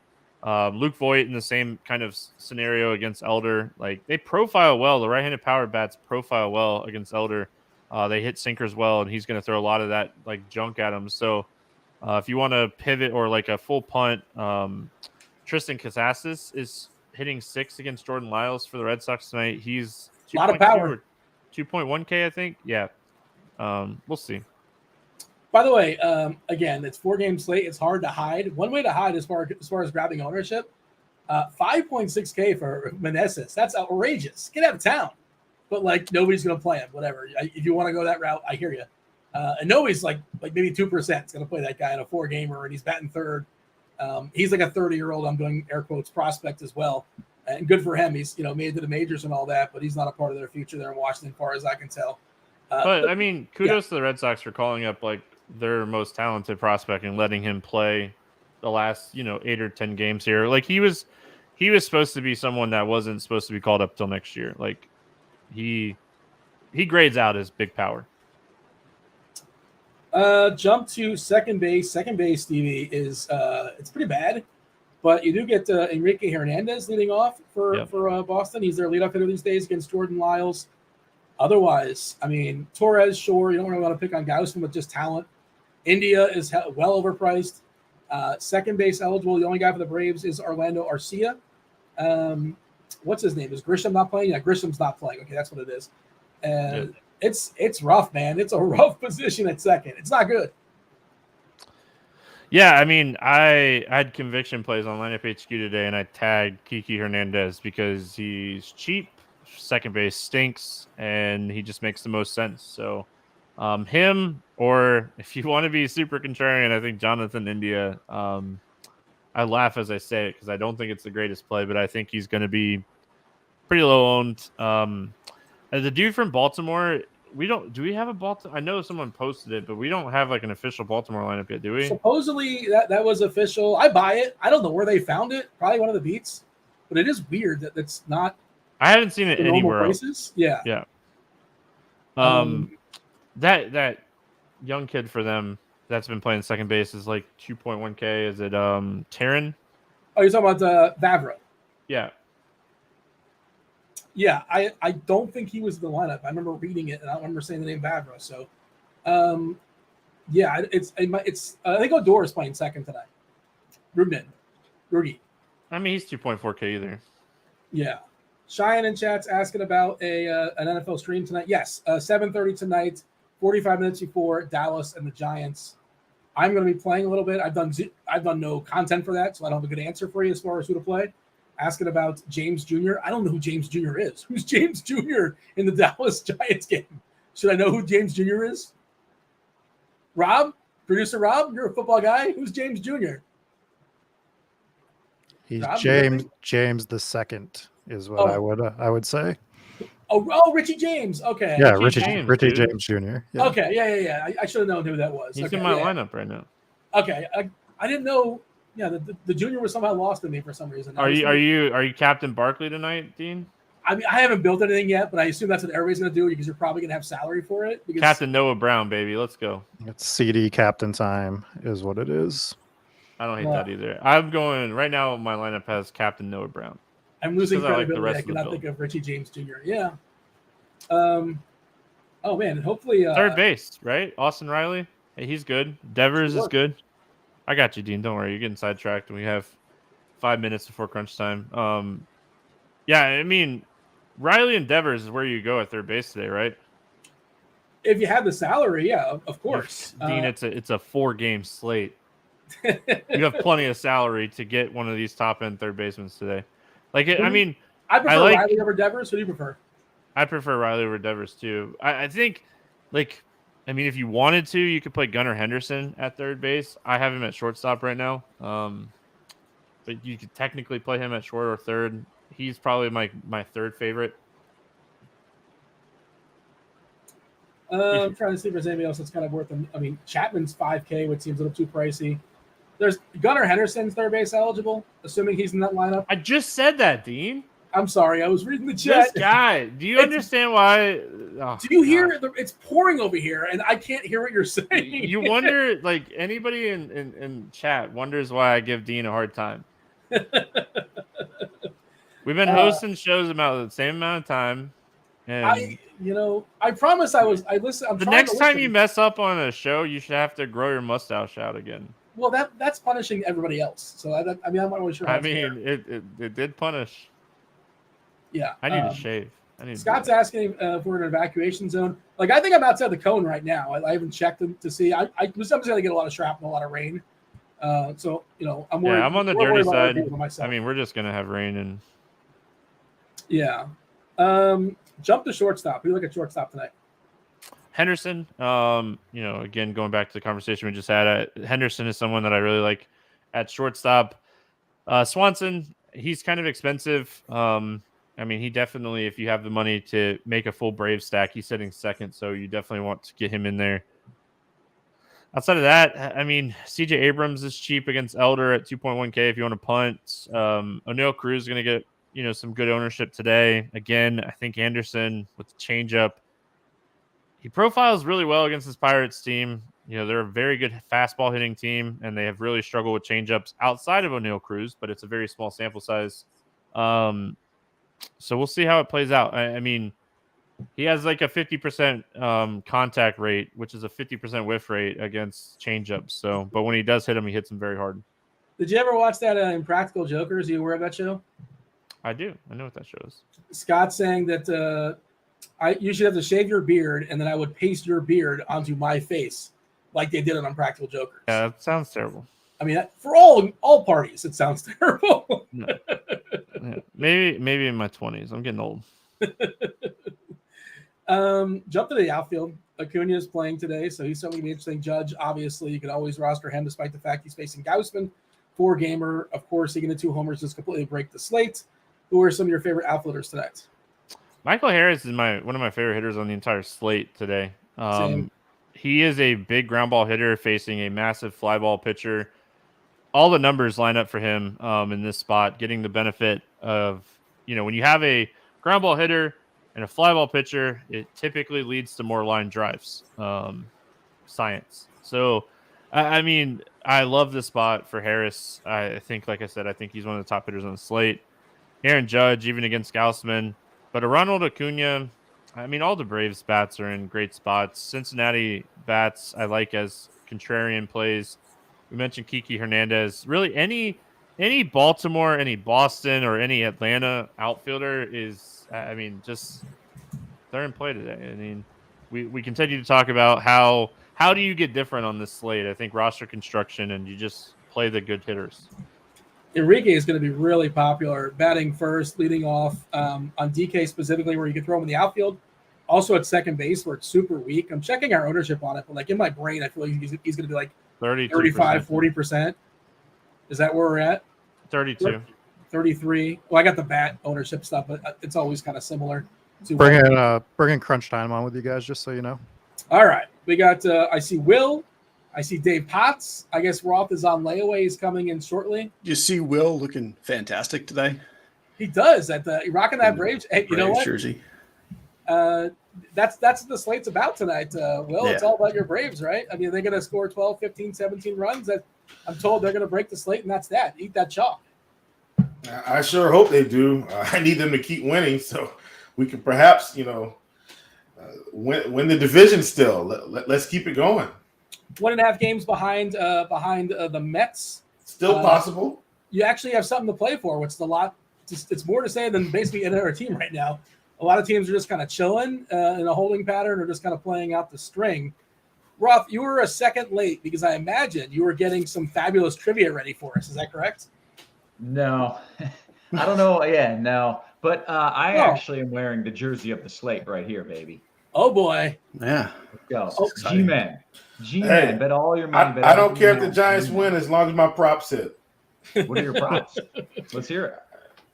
Luke Voigt in the same kind of scenario against Elder. They profile well. The right-handed power bats profile well against Elder. They hit sinkers well, and he's going to throw a lot of that junk at him. So if you want to pivot or a full punt, Tristan Casassis is hitting 6 against Jordan Lyles for the Red Sox tonight. He's a lot of power. 2.1K, I think. Yeah. We'll see. By the way, again, it's 4-game slate. It's hard to hide. One way to hide as far as grabbing ownership, 5.6K for Meneses. That's outrageous. Get out of town. But nobody's going to play him. Whatever. If you want to go that route, I hear you. And nobody's maybe 2% is going to play that guy in a 4-gamer, and he's batting third. He's a 30-year-old. I'm doing air quotes prospect as well, and good for him. He's made it to the majors and all that, but he's not a part of their future there in Washington, as far as I can tell. But I mean, kudos to the Red Sox for calling up like their most talented prospect and letting him play the last 8 or 10 games here. Like he was supposed to be someone that wasn't supposed to be called up till next year. Like he grades out as big power. Jump to second base. Second base, Stevie, is it's pretty bad, but you do get Enrique Hernandez leading off for Boston. He's their leadoff hitter these days against Jordan Lyles. Otherwise, I mean, Torres, sure, you don't really want to pick on Gausman with just talent. India is well overpriced. Second base eligible, the only guy for the Braves is Orlando Arcia. What's his name? Is Grisham not playing? Yeah, Grisham's not playing. Okay, that's what it is. And it's rough, man. It's a rough position at second. It's not good. Yeah, I mean, I had conviction plays on Lineup HQ today, and I tagged Kiki Hernandez because he's cheap. Second base stinks, and he just makes the most sense. So him, or if you want to be super contrarian, I think Jonathan India. I laugh as I say it because I don't think it's the greatest play, but I think he's going to be pretty low owned. The dude from Baltimore, do we have a Baltimore? I know someone posted it, but we don't have like an official Baltimore lineup yet, do we? Supposedly that was official. I buy it. I don't know where they found it. Probably one of the beats, but it is weird that it's not. I haven't seen it anywhere else. Yeah. Yeah. That young kid for them that's been playing second base is like 2.1K. Is it Taryn? Oh, you're talking about Vavra. Yeah. Yeah, I don't think he was in the lineup. I remember reading it, and I remember saying the name Vavra. So, yeah, it's I think Odor is playing second tonight. Rudy. I mean, he's 2.4K either. Yeah. Cheyenne in chat's asking about an NFL stream tonight. Yes, 7:30 tonight, 45 minutes before Dallas and the Giants. I'm going to be playing a little bit. I've done no content for that, so I don't have a good answer for you as far as who to play. Asking about James Jr. I don't know who James Jr. is. Who's James Jr. in the Dallas Giants game? Should I know who James Jr. is? Rob? Producer Rob? You're a football guy. Who's James Jr.? He's Rob, James the second is what I would say. Oh, Richie James. Okay. Yeah, Richie James Jr. Yeah. Okay, yeah. I should have known who that was. He's in my lineup right now. Okay, I didn't know. Yeah, the junior was somehow lost to me for some reason. Are you Captain Barkley tonight, Dean? I mean, I haven't built anything yet, but I assume that's what everybody's going to do because you're probably going to have salary for it. Because... Captain Noah Brown, baby, let's go. It's CD captain time, is what it is. I don't hate that either. I'm going right now. My lineup has Captain Noah Brown. I'm losing credibility. I cannot think of Richie James Jr. Yeah. Oh man, hopefully third base, right? Austin Riley. Hey, he's good. Devers is good. I got you, Dean. Don't worry. You're getting sidetracked, and we have 5 minutes before crunch time. Yeah, I mean, Riley and Devers is where you go at third base today, right? If you have the salary, yeah, of course. Dean, it's a 4-game slate. You have plenty of salary to get one of these top end third basemen today. I prefer Riley over Devers. Who do you prefer? I prefer Riley over Devers too. I think, if you wanted to, you could play Gunnar Henderson at third base. I have him at shortstop right now. But you could technically play him at short or third. He's probably my third favorite. I'm trying to see if there's anybody else that's kind of worth them. I mean, Chapman's 5K, which seems a little too pricey. There's Gunnar Henderson's third base eligible, assuming he's in that lineup. I just said that, Dean. I'm sorry. I was reading the chat. This guy. Do you understand why? Oh, do you hear? It's pouring over here, and I can't hear what you're saying. You wonder, anybody in chat wonders why I give Dean a hard time. We've been hosting shows about the same amount of time. And I promise I listen. The next time you mess up on a show, you should have to grow your mustache out again. Well, that's punishing everybody else. So I'm not really sure. It did punish. Yeah, I need to shave. Scott's asking if we're in an evacuation zone. I think I'm outside the cone right now. I haven't checked to see. I'm just going to get a lot of shrapnel, a lot of rain. So I'm worried. Yeah, I'm on the dirty side. We're just going to have rain and. Yeah. Jump to shortstop. Who do you look at shortstop tonight? Henderson. Again, going back to the conversation we just had, Henderson is someone that I really like at shortstop. Swanson, he's kind of expensive. I mean, he definitely, if you have the money to make a full Brave stack, he's sitting second, so you definitely want to get him in there. Outside of that, I mean, CJ Abrams is cheap against Elder at 2.1K if you want to punt. O'Neal Cruz is going to get, some good ownership today. Again, I think Anderson with the changeup, he profiles really well against this Pirates team. They're a very good fastball hitting team, and they have really struggled with changeups outside of O'Neal Cruz, but it's a very small sample size. So we'll see how it plays out. I mean, he has like a 50% contact rate, which is a 50% whiff rate against changeups. So, but when he does hit them, he hits them very hard. Did you ever watch that Impractical Jokers? Are you aware of that show? I do. I know what that show is. Scott's saying that you should have to shave your beard, and then I would paste your beard onto my face, like they did on Impractical Jokers. Yeah, that sounds terrible. I mean, for all parties, it sounds terrible. No. Yeah. Maybe in my 20s. I'm getting old. Jump to the outfield. Acuna is playing today, so he's certainly going to be interesting. Judge, obviously, you can always roster him despite the fact he's facing Gausman. 4-gamer. Of course, he getting the 2 homers just completely break the slate. Who are some of your favorite outfielders tonight? Michael Harris is one of my favorite hitters on the entire slate today. Same. He is a big ground ball hitter facing a massive fly ball pitcher. All the numbers line up for him in this spot, getting the benefit of, when you have a ground ball hitter and a fly ball pitcher, it typically leads to more line drives. Science. So, I mean, I love this spot for Harris. I think, like I said, I think he's one of the top hitters on the slate. Aaron Judge, even against Gausman. But a Ronald Acuna, I mean, all the Braves bats are in great spots. Cincinnati bats I like as contrarian plays. We mentioned Kiki Hernandez. Really, any Baltimore, any Boston, or any Atlanta outfielder is, I mean, just they're in play today. I mean, we continue to talk about how do you get different on this slate. I think roster construction, and you just play the good hitters. Enrique is going to be really popular, batting first, leading off on DK specifically, where you can throw him in the outfield. Also at second base, where it's super weak. I'm checking our ownership on it, but like in my brain, I feel like he's going to be like 35, 40%. Is that where we're at? 32. 33. Well, I got the bat ownership stuff, but it's always kind of similar. Bring in crunch time on with you guys, just so you know. All right. We got, I see Will. I see Dave Potts. I guess Roth is on layaway. He's coming in shortly. You see Will looking fantastic today? He does. Rocking that Braves. Hey, you know what? Jersey. That's what the slate's about tonight, Will. Yeah. It's all about your Braves, right? I mean, they're going to score 12, 15, 17 runs. I'm told they're going to break the slate, and that's that. Eat that chalk. I sure hope they do. I need them to keep winning so we can perhaps, win the division still. Let's keep it going. 1.5 games behind the Mets. Still possible. You actually have something to play for, which is a lot. It's more to say than basically any other team right now. A lot of teams are just kind of chilling in a holding pattern or just kind of playing out the string. Roth, you were a second late because I imagine you were getting some fabulous trivia ready for us. Is that correct? No. I don't know. Yeah, no. But I actually am wearing the jersey of the slate right here, baby. Oh, boy. Yeah. Let's go. G-Man. Hey, bet all your money. I don't care if the Giants win as long as my props hit. What are your props? Let's hear it.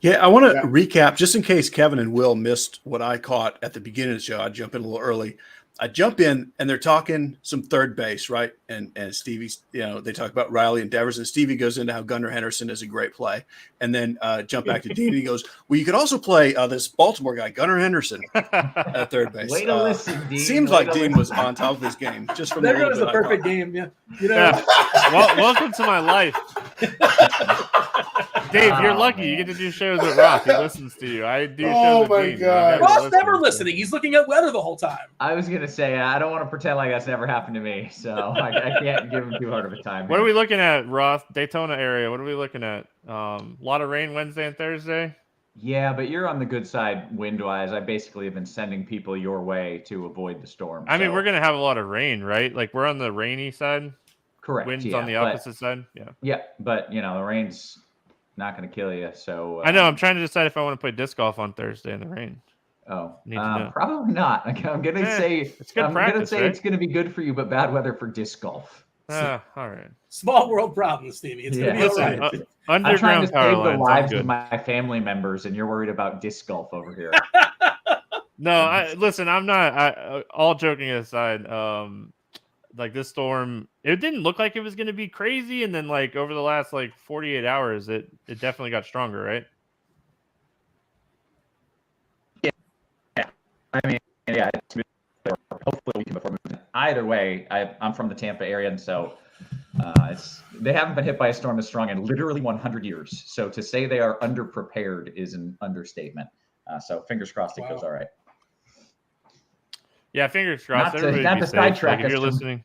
Yeah, I want to recap just in case Kevin and Will missed what I caught at the beginning of the show. I'd jump in a little early. I jump in and they're talking some third base, right? And Stevie's, they talk about Riley and Devers, and Stevie goes into how Gunnar Henderson is a great play. And then jump back to Dean and he goes, well, you could also play this Baltimore guy, Gunnar Henderson, at third base. Way to listen, Dean. Seems like Dean was on top of his game. Just from there goes the perfect game. Yeah. Welcome to my life. Dave, you're lucky. You get to do shows with Roth. He listens to you. I do shows with Dean. God. Roth's never listening. He's looking at weather the whole time. I was going to say, I don't want to pretend like that's never happened to me, so I can't give him too hard of a time. What are we looking at, Roth? Daytona area. What are we looking at? A lot of rain Wednesday and Thursday? Yeah, but you're on the good side wind-wise. I basically have been sending people your way to avoid the storm. I mean, we're going to have a lot of rain, right? Like, we're on the rainy side? Correct. Wind's on the opposite side? Yeah. Yeah, but, the rain's not going to kill you, so... I know. I'm trying to decide if I want to play disc golf on Thursday in the rain. Oh, Need to know. probably not. I'm going to say it's good practice, it's going to be good for you, but bad weather for disc golf. All right. Small world problems, Stevie. It's gonna be all right. I'm trying to power save the lines, lives of my family members, and you're worried about disc golf over here. No, listen, I'm not. All joking aside, like this storm, it didn't look like it was going to be crazy, and then like over the last like 48 hours, it definitely got stronger, right? Yeah. I mean, yeah. Hopefully we can before moving. Either way, I'm from the Tampa area, and so they haven't been hit by a storm as strong in literally 100 years. So to say they are underprepared is an understatement. So fingers crossed it goes all right. Yeah, fingers crossed. Not to sidetrack if you're listening,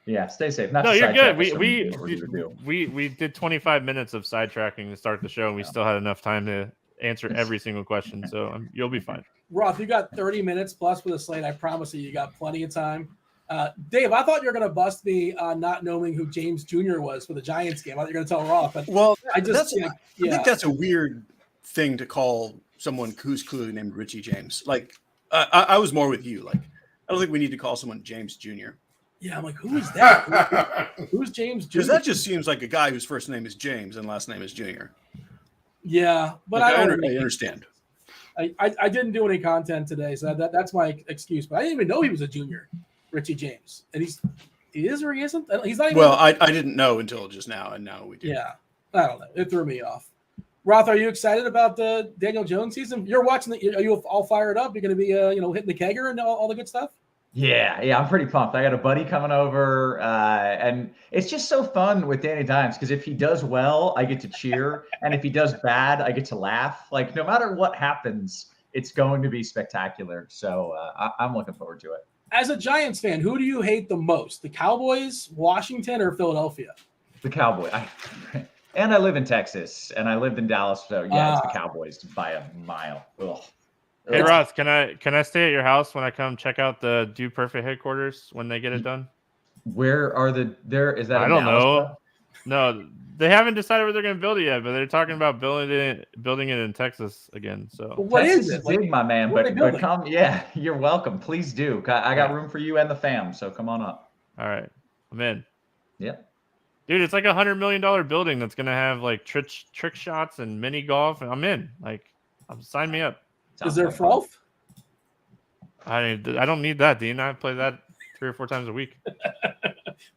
yeah, stay safe. No, you're good. We did 25 minutes of sidetracking to start the show, and we still had enough time to answer every single question. So you'll be fine. Roth, you got 30 minutes plus for the slate. I promise you got plenty of time. Dave, I thought you were going to bust me on not knowing who James Jr. was for the Giants game. I thought you were going to tell Roth. But I think that's a weird thing to call someone who's clearly named Richie James. Like, I was more with you. Like, I don't think we need to call someone James Jr. Yeah, I'm like, who is that? Who's James Jr.? Because that just seems like a guy whose first name is James and last name is Jr. Yeah, but I understand. I didn't do any content today, so that's my excuse. But I didn't even know he was a junior, Richie James, and he is or he isn't. He's not even. Well, I didn't know until just now, and now we do. Yeah, I don't know. It threw me off. Roth, are you excited about the Daniel Jones season? You're watching are you all fired up? You're going to be hitting the kegger and all the good stuff. Yeah, I'm pretty pumped. I got a buddy coming over, and it's just so fun with Danny Dimes because if he does well, I get to cheer, and if he does bad, I get to laugh. Like no matter what happens, it's going to be spectacular. So I'm looking forward to it. As a Giants fan, who do you hate the most? The Cowboys, Washington, or Philadelphia? The Cowboys. And I live in Texas, and I lived in Dallas, so yeah, it's the Cowboys by a mile. Ugh. Hey Roth, can I stay at your house when I come check out the Do Perfect headquarters when they get it done? Where are is that? I don't know. No, they haven't decided where they're going to build it yet, but they're talking about building it in Texas again. So what Texas is it? Big, my man. But come, yeah, you're welcome. Please do. I got room for you and the fam, so come on up. All right, I'm in. Yep. Dude, it's like $100 million building that's gonna have like trick shots and mini golf, and I'm in. Like, sign me up. Is there Frolf? I don't need that, Dean. I play that 3 or 4 times a week.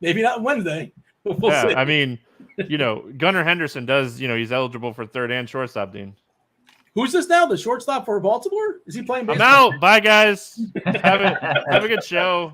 Maybe not Wednesday. We'll see. I mean, Gunnar Henderson does. He's eligible for third and shortstop, Dean. Who's this now? The shortstop for Baltimore? Is he playing baseball? I'm out. Bye, guys. Have a good show.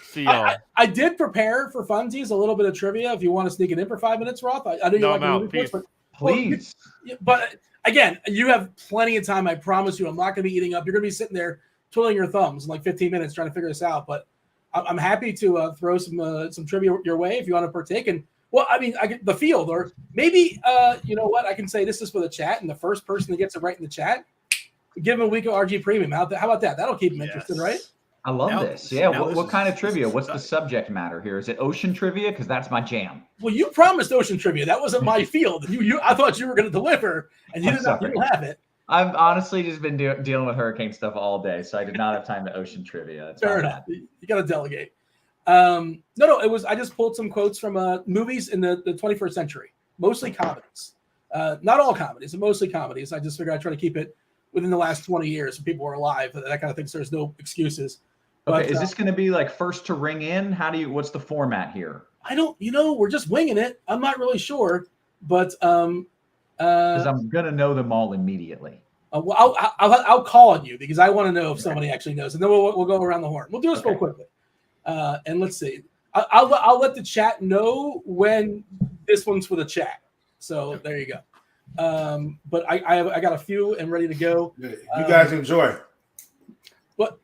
See y'all. I did prepare for funsies a little bit of trivia. If you want to sneak it in for 5 minutes, Roth, I know you like the movie reports, but please. But again, you have plenty of time. I promise you, I'm not going to be eating up. You're going to be sitting there twiddling your thumbs in like 15 minutes trying to figure this out. But I'm happy to throw some trivia your way if you want to partake. And well, I mean, I get the field, or maybe you know what? I can say this is for the chat, and the first person that gets it right in the chat, give him a week of RG Premium. How about that? That'll keep him interested, right? I love this. Yeah. What kind of trivia? What's the subject matter here? Is it ocean trivia? Because that's my jam. Well, you promised ocean trivia. That wasn't my field. I thought you were going to deliver, and you didn't have it. I've honestly just been dealing with hurricane stuff all day, so I did not have time to ocean trivia. Fair enough. You got to delegate. No. It was. I just pulled some quotes from movies in the 21st century, mostly comedies. Not all comedies, but mostly comedies. I just figured I'd try to keep it within the last 20 years when people were alive, that kind of thing. So there's no excuses. Okay, is this going to be like first to ring in? What's the format here? I don't, we're just winging it. I'm not really sure, but because I'm going to know them all immediately. Well, I'll call on you because I want to know if somebody actually knows, and then we'll go around the horn. We'll do this real quickly, and let's see. I'll let the chat know when this one's for the chat. So there you go. But I got a few and ready to go. You guys enjoy. What?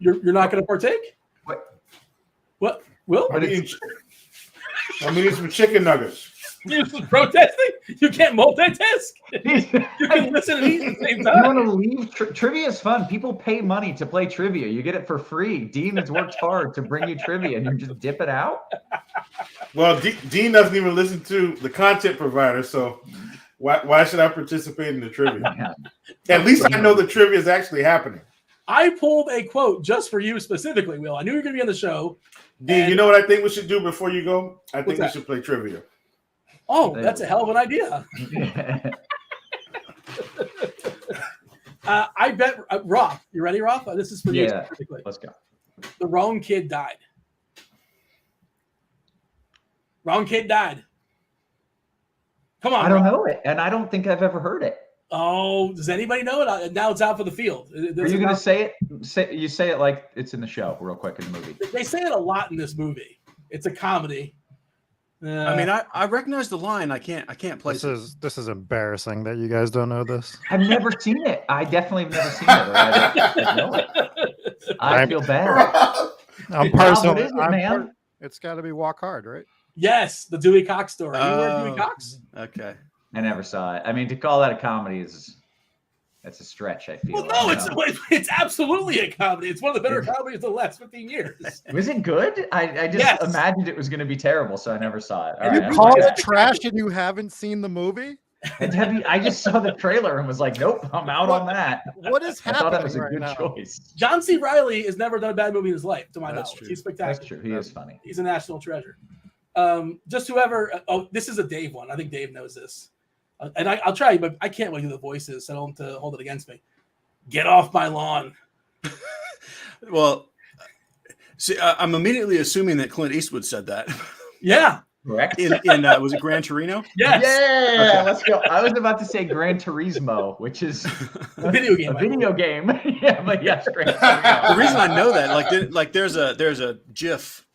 You're not going to partake? What? Will? I'm eating some chicken nuggets. You protesting? You can't multitask. You can listen and eat at the same time. You want to leave? Trivia is fun. People pay money to play trivia. You get it for free. Dean has worked hard to bring you trivia, and you just dip it out. Well, Dean doesn't even listen to the content provider, so why should I participate in the trivia? At least I know the trivia is actually happening. I pulled a quote just for you specifically, Will. I knew you were going to be on the show. D, you know what I think we should do before you go? I think we should play trivia. Oh, that's a hell of an idea. I bet Roth. You ready, Roth? This is for you specifically. Let's go. The wrong kid died. Wrong kid died. Come on. I don't know it, and I don't think I've ever heard it. Oh, does anybody know it? Now it's out for the field. Are you going to say it? You say it like it's in the show, real quick in the movie. They say it a lot in this movie. It's a comedy. I mean, I recognize the line. I can't place this is embarrassing that you guys don't know this. I've never seen it. I definitely have never seen it. I know it. I feel bad. I'm personally. Man? It's got to be Walk Hard, right? Yes, the Dewey Cox story. You were Dewey Cox? Okay. I never saw it. I mean, to call that a comedy that's a stretch, I feel. Well, no, it's absolutely a comedy. It's one of the better comedies of the last 15 years. Was it good? I just imagined it was going to be terrible, so I never saw it. You call it trash and you haven't seen the movie? I just saw the trailer and was like, nope, I'm out on that. What is happening? I thought that was a right good now? choice. John C. Reilly has never done a bad movie in his life, to my knowledge. True. He's spectacular. That's true. He is funny. He's a national treasure. Just whoever. This is a Dave one. I think Dave knows this. And I'll try, but I can't wait to do the voices, so I don't have to hold it against me. Get off my lawn. Well, see, I'm immediately assuming that Clint Eastwood said that. Yeah. Correct. In was it Gran Torino? Yes. Yeah. Okay. Let's go. I was about to say Gran Turismo, which is a video game. A video game. Yeah, but yes, Gran The reason I know that, there's a GIF,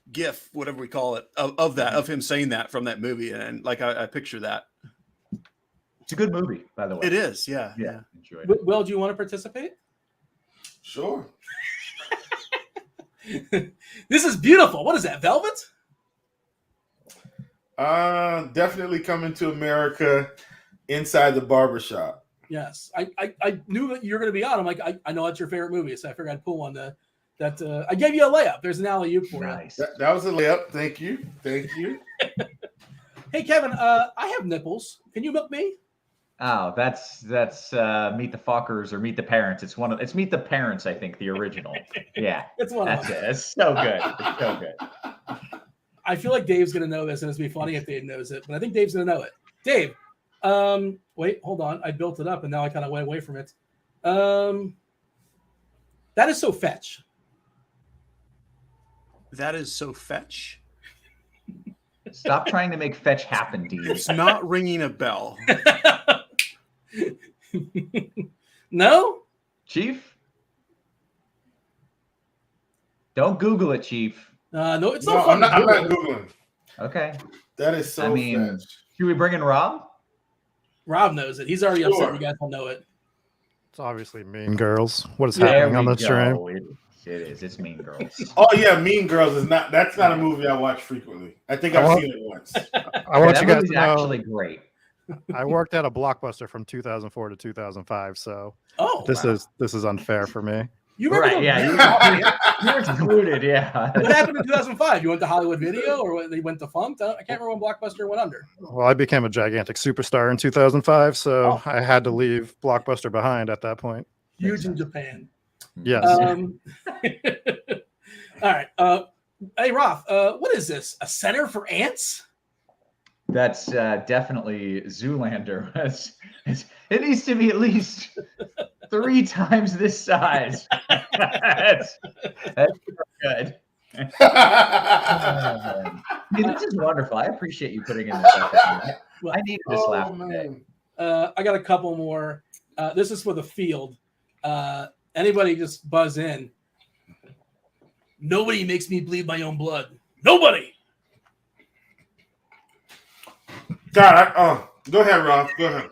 whatever we call it, of him saying that from that movie, and I picture that. It's a good movie, by the way. It is, yeah. Enjoyed it. Will, do you want to participate? Sure. This is beautiful. What is that, velvet? Definitely coming to America inside the barbershop. Yes. I knew that you were going to be on. I'm like, I know that's your favorite movie, so I figured I'd pull one that I gave you a layup. There's an alley-oop for nice. you. That was a layup. Thank you. Hey, Kevin, I have nipples. Can you milk me? Oh, that's Meet the Fockers or Meet the Parents. It's Meet the Parents, I think, the original. Yeah. It's one of That's them. it. It's so good. It's so good. I feel like Dave's going to know this, and it's going to be funny if Dave knows it, but I think Dave's going to know it. Dave, wait, hold on. I built it up, and now I kind of went away from it. That is so fetch. That is so fetch. Stop trying to make fetch happen, Dean. It's not ringing a bell. No? Chief? Don't Google it, Chief. No, it's No, not fun. I'm not Googling. Okay. That is so fetch. Should we bring in Rob? Rob knows it. He's already upset. You guys don't know it. It's obviously Mean Girls. What is happening on the stream? It is. It's Mean Girls. Oh yeah, Mean Girls is not. That's not a movie I watch frequently. I think I've seen it once. I want you guys to know. Actually great. I worked at a Blockbuster from 2004 to 2005, so this is unfair for me. You remember? Right? Yeah, you're excluded. Yeah. What happened in 2005? You went to Hollywood Video, or they went defunct? I can't remember when Blockbuster went under. Well, I became a gigantic superstar in 2005, so I had to leave Blockbuster behind at that point. Huge in Japan. Yes. All right. Hey, Roth, what is this? A center for ants? That's definitely Zoolander. It needs to be at least 3 times this size. That's good. I mean, this is wonderful. I appreciate you putting in this effort. I needed this laugh today. I got a couple more. This is for the field. Anybody just buzz in. Nobody makes me bleed my own blood. Nobody. God, go ahead, Rob. Go ahead.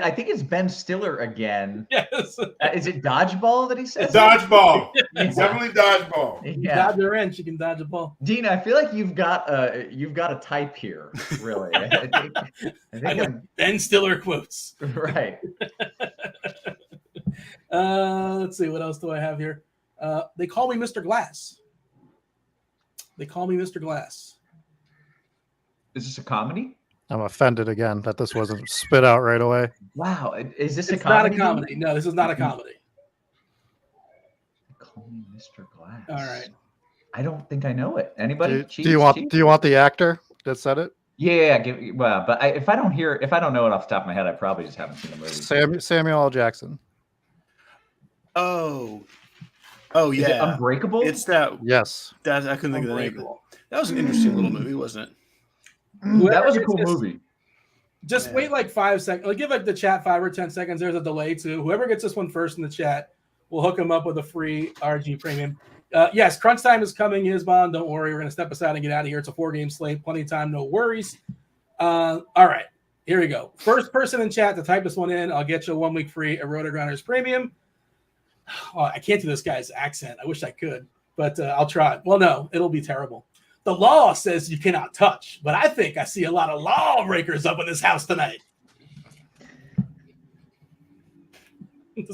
I think it's Ben Stiller again. Yes. Is it dodgeball that he says? Dodgeball. Definitely dodgeball. Yeah. Dodge her in, she can dodge a ball. Dean, I feel like you've got a type here, really. I think Ben Stiller quotes. Right. Let's see, what else do I have here? They call me Mr. Glass. They call me Mr. Glass. Is this a comedy? I'm offended again that this wasn't spit out right away. Wow. Is this it's a comedy? Not a comedy. No, this is not a comedy. Call Me Mr. Glass. All right. I don't think I know it. Anybody? Do you want the actor that said it? Yeah. But if I don't know it off the top of my head, I probably just haven't seen the movie. Samuel L. Jackson. Oh, Is yeah. it Unbreakable? It's that. Yes. That I couldn't think of the name. That was an interesting little movie, wasn't it? That was a cool movie. Just wait like 5 seconds. Like, give like the chat 5 or 10 seconds. There's a delay too. Whoever gets this one first in the chat, we'll hook them up with a free RG premium. Yes, crunch time is coming, Isbon. Don't worry. We're going to step aside and get out of here. It's a 4-game slate. Plenty of time. No worries. All right. Here we go. First person in chat to type this one in, I'll get you a 1 week free at RotoGrinders premium. Oh, I can't do this guy's accent. I wish I could, but I'll try. Well, no, it'll be terrible. The law says you cannot touch, but I think I see a lot of lawbreakers up in this house tonight.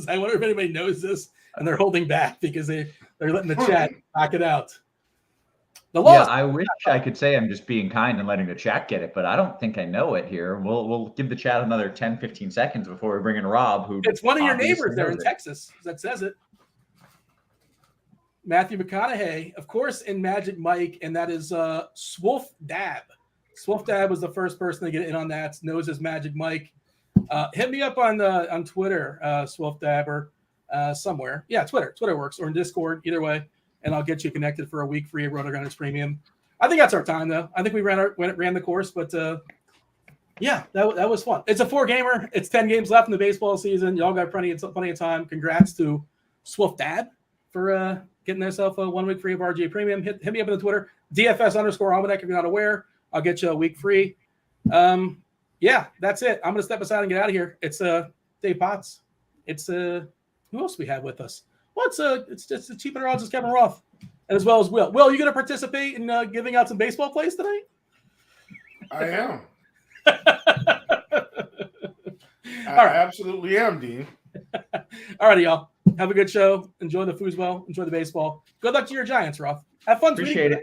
I wonder if anybody knows this and they're holding back because they're letting the chat knock it out. The law. Yeah, I wish I could say I'm just being kind and letting the chat get it, but I don't think I know it here. We'll give the chat another 10, 15 seconds before we bring in Rob, who it's one of your neighbors there in Texas that says it. Matthew McConaughey, of course, in Magic Mike, and that is Swolf Dab. Swolf Dab was the first person to get in on that. Knows his Magic Mike. Hit me up on Twitter, Swolf Dab, or somewhere. Yeah, Twitter. Twitter works, or in Discord, either way, and I'll get you connected for a week free of RotoGrinders Premium. I think that's our time, though. I think we ran the course, but yeah, that was fun. It's a 4-gamer. It's 10 games left in the baseball season. Y'all got plenty of time. Congrats to Swolf Dab for getting yourself a 1 week free of RGA Premium. Hit me up on the Twitter, DFS_Almanac if you're not aware. I'll get you a week free. Yeah, that's it. I'm going to step aside and get out of here. It's Dave Potts. It's who else we have with us? Well, it's just Cheap and Rods, Kevin Roth, and as well as Will. Will, you going to participate in giving out some baseball plays tonight? I am. I absolutely am, Dean. All righty, y'all. Have a good show. Enjoy the foosball. Enjoy the baseball. Good luck to your Giants, Roth. Have fun. Appreciate it.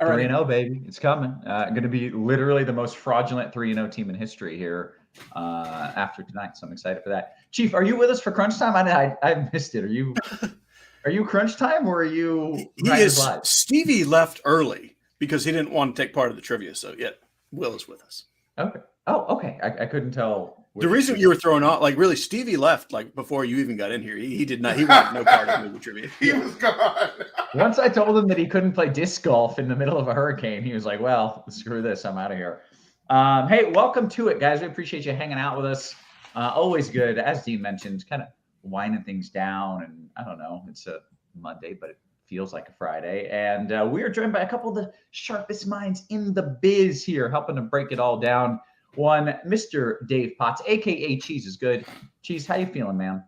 All right. 3-0, baby. It's coming. Going to be literally the most fraudulent 3-0 team in history here after tonight. So I'm excited for that. Chief, are you with us for crunch time? I missed it. Are you crunch time or are you live? Stevie left early because he didn't want to take part of the trivia. So yeah, Will is with us. Okay. Oh, okay. I couldn't tell. The reason you were thrown off, like really, Stevie left like before you even got in here. He did not. He wanted no part of the trivia. He was gone. Once I told him that he couldn't play disc golf in the middle of a hurricane, he was like, "Well, screw this. I'm out of here." Hey, welcome to it, guys. We appreciate you hanging out with us. Always good, as Dean mentioned, kind of winding things down. And I don't know, it's a Monday, but it feels like a Friday. And we are joined by a couple of the sharpest minds in the biz here, helping to break it all down. One, Mr. Dave Potts, aka Cheese is Good. Cheese, how you feeling, man?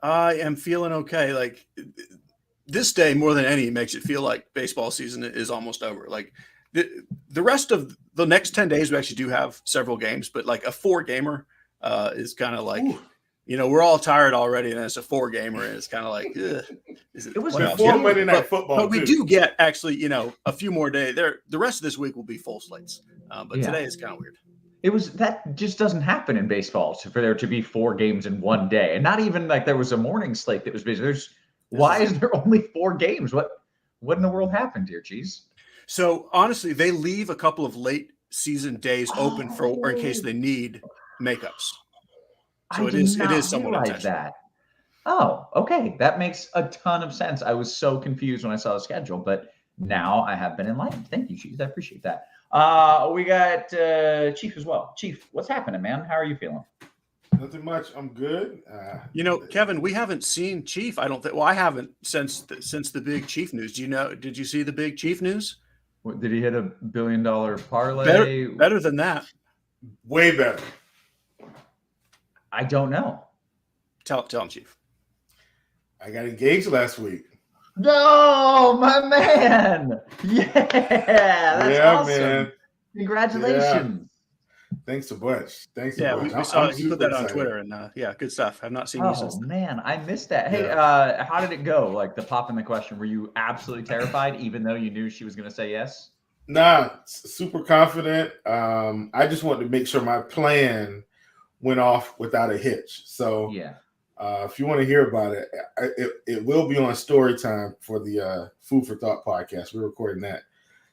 I am feeling okay. Like this day, more than any, makes it feel like baseball season is almost over. Like the rest of the next 10 days, we actually do have several games, but like a 4-gamer is kind of like, we're all tired already, and it's a 4-gamer, and it's kind of like, it was before Monday Night Football. But we do get actually, a few more days there. The rest of this week will be full slates, but today is kind of weird. That just doesn't happen in baseball for there to be 4 games in one day, and not even like there was a morning slate that was busy. Why is there only 4 games? What in the world happened here, Cheese? So honestly, they leave a couple of late season days open or in case they need makeups. So it is somewhat intentional. That. Oh, okay. That makes a ton of sense. I was so confused when I saw the schedule, but now I have been enlightened. Thank you, Cheese. I appreciate that. We got Chief as well. Chief, what's happening, man? How are you feeling? Nothing much. I'm good. Kevin, we haven't seen Chief. I don't think. Well, I haven't since the big Chief news. Did you see the big Chief news? What, did he hit $1 billion parlay? Better than that. Way better. I don't know. Tell him, Chief. I got engaged last week. No, my man. Yeah, that's awesome. Man. Congratulations. Yeah. Thanks a bunch. We saw you put that on Twitter, and good stuff. I've not seen you since. Oh man, I missed that. Hey, how did it go? Like the pop in the question, were you absolutely terrified, even though you knew she was going to say yes? Nah, super confident. I just wanted to make sure my plan went off without a hitch. So yeah. If you want to hear about it, it will be on story time for the Food for Thought podcast. We're recording that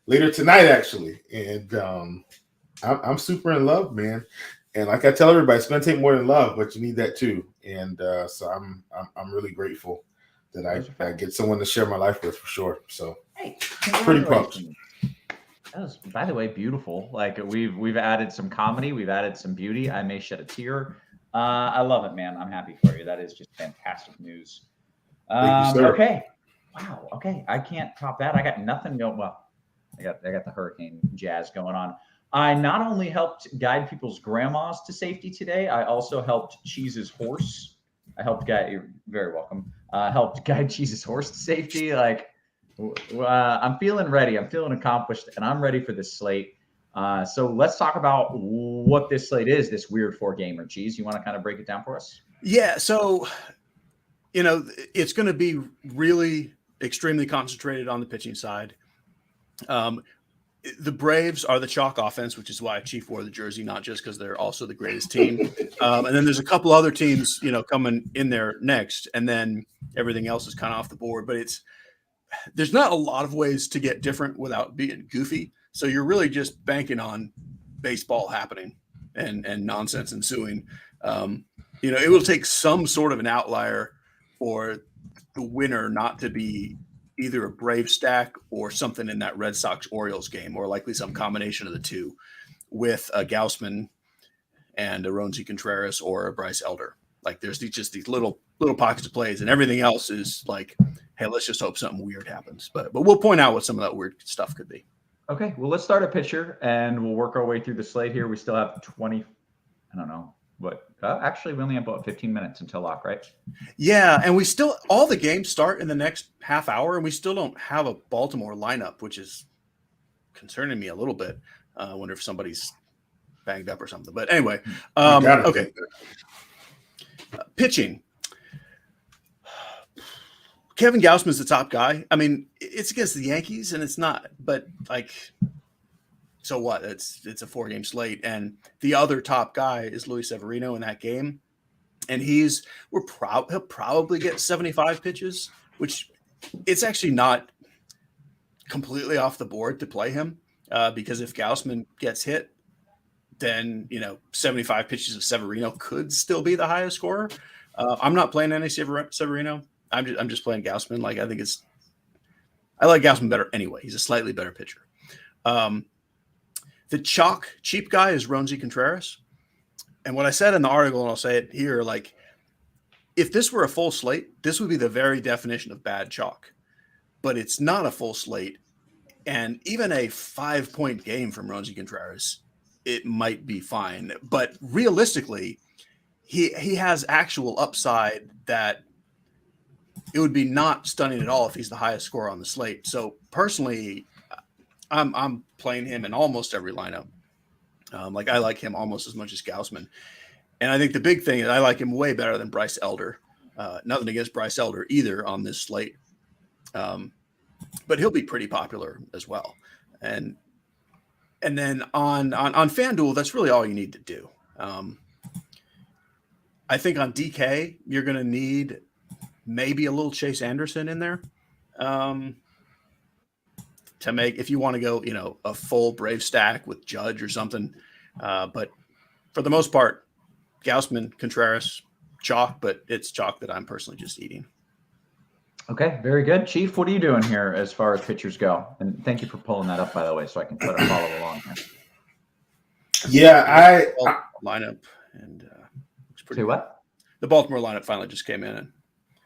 later tonight, actually. And I'm super in love, man. And like I tell everybody, it's going to take more than love, but you need that too. And so I'm really grateful that I get someone to share my life with, for sure. So hey, pretty pumped. That was, by the way, beautiful. Like we've added some comedy, we've added some beauty. I may shed a tear. I love it, man. I'm happy for you. That is just fantastic news. Okay. Wow. Okay. I can't top that. I got nothing going. Well, I got the hurricane jazz going on. I not only helped guide people's grandmas to safety today, I also helped Cheese's horse. You're very welcome. Helped guide Cheese's horse to safety. Like, I'm feeling ready. I'm feeling accomplished, and I'm ready for this slate. So let's talk about what this slate is, this weird 4-gamer. Cheese, you want to kind of break it down for us? Yeah. So, it's going to be really extremely concentrated on the pitching side. The Braves are the chalk offense, which is why Chief wore the jersey, not just because they're also the greatest team. And then there's a couple other teams, coming in there next, and then everything else is kind of off the board. But there's not a lot of ways to get different without being goofy. So you're really just banking on baseball happening and nonsense ensuing. It will take some sort of an outlier for the winner not to be either a Brave stack or something in that Red Sox-Orioles game, or likely some combination of the two, with a Gausman and a Roansy Contreras or a Bryce Elder. Like, there's just these little pockets of plays, and everything else is like, hey, let's just hope something weird happens. But we'll point out what some of that weird stuff could be. Okay, well, let's start a pitcher, and we'll work our way through the slate here. We still have 20, I don't know. But actually, we only have about 15 minutes until lock, right? Yeah, and all the games start in the next half hour, and we still don't have a Baltimore lineup, which is concerning me a little bit. I wonder if somebody's banged up or something. But anyway, okay. Pitching. Kevin Gausman's the top guy. I mean, it's against the Yankees, and it's not. But, like, so what? It's a 4-game slate, and the other top guy is Luis Severino in that game, and he'll probably get 75 pitches, which it's actually not completely off the board to play him, because if Gausman gets hit, then 75 pitches of Severino could still be the highest scorer. I'm not playing any Severino. I'm just playing Gausman. Like, I like Gausman better anyway. He's a slightly better pitcher. The chalk cheap guy is Roansy Contreras. And what I said in the article, and I'll say it here, like, if this were a full slate, this would be the very definition of bad chalk. But it's not a full slate. And even a 5-point game from Roansy Contreras, it might be fine. But realistically, he has actual upside that it would be not stunning at all if he's the highest scorer on the slate. So personally, I'm playing him in almost every lineup. I like him almost as much as Gausman. And I think the big thing is I like him way better than Bryce Elder. Nothing against Bryce Elder either on this slate. But he'll be pretty popular as well. And then on FanDuel, that's really all you need to do. I think on DK, you're going to need maybe a little Chase Anderson in there. To make, if you want to go, a full Brave stack with Judge or something. But for the most part, Gausman, Contreras, chalk, but it's chalk that I'm personally just eating. Okay, very good. Chief, what are you doing here as far as pitchers go? And thank you for pulling that up, by the way, so I can try to follow along here. Yeah, lineup and looks pretty. Say what? The Baltimore lineup finally just came in, and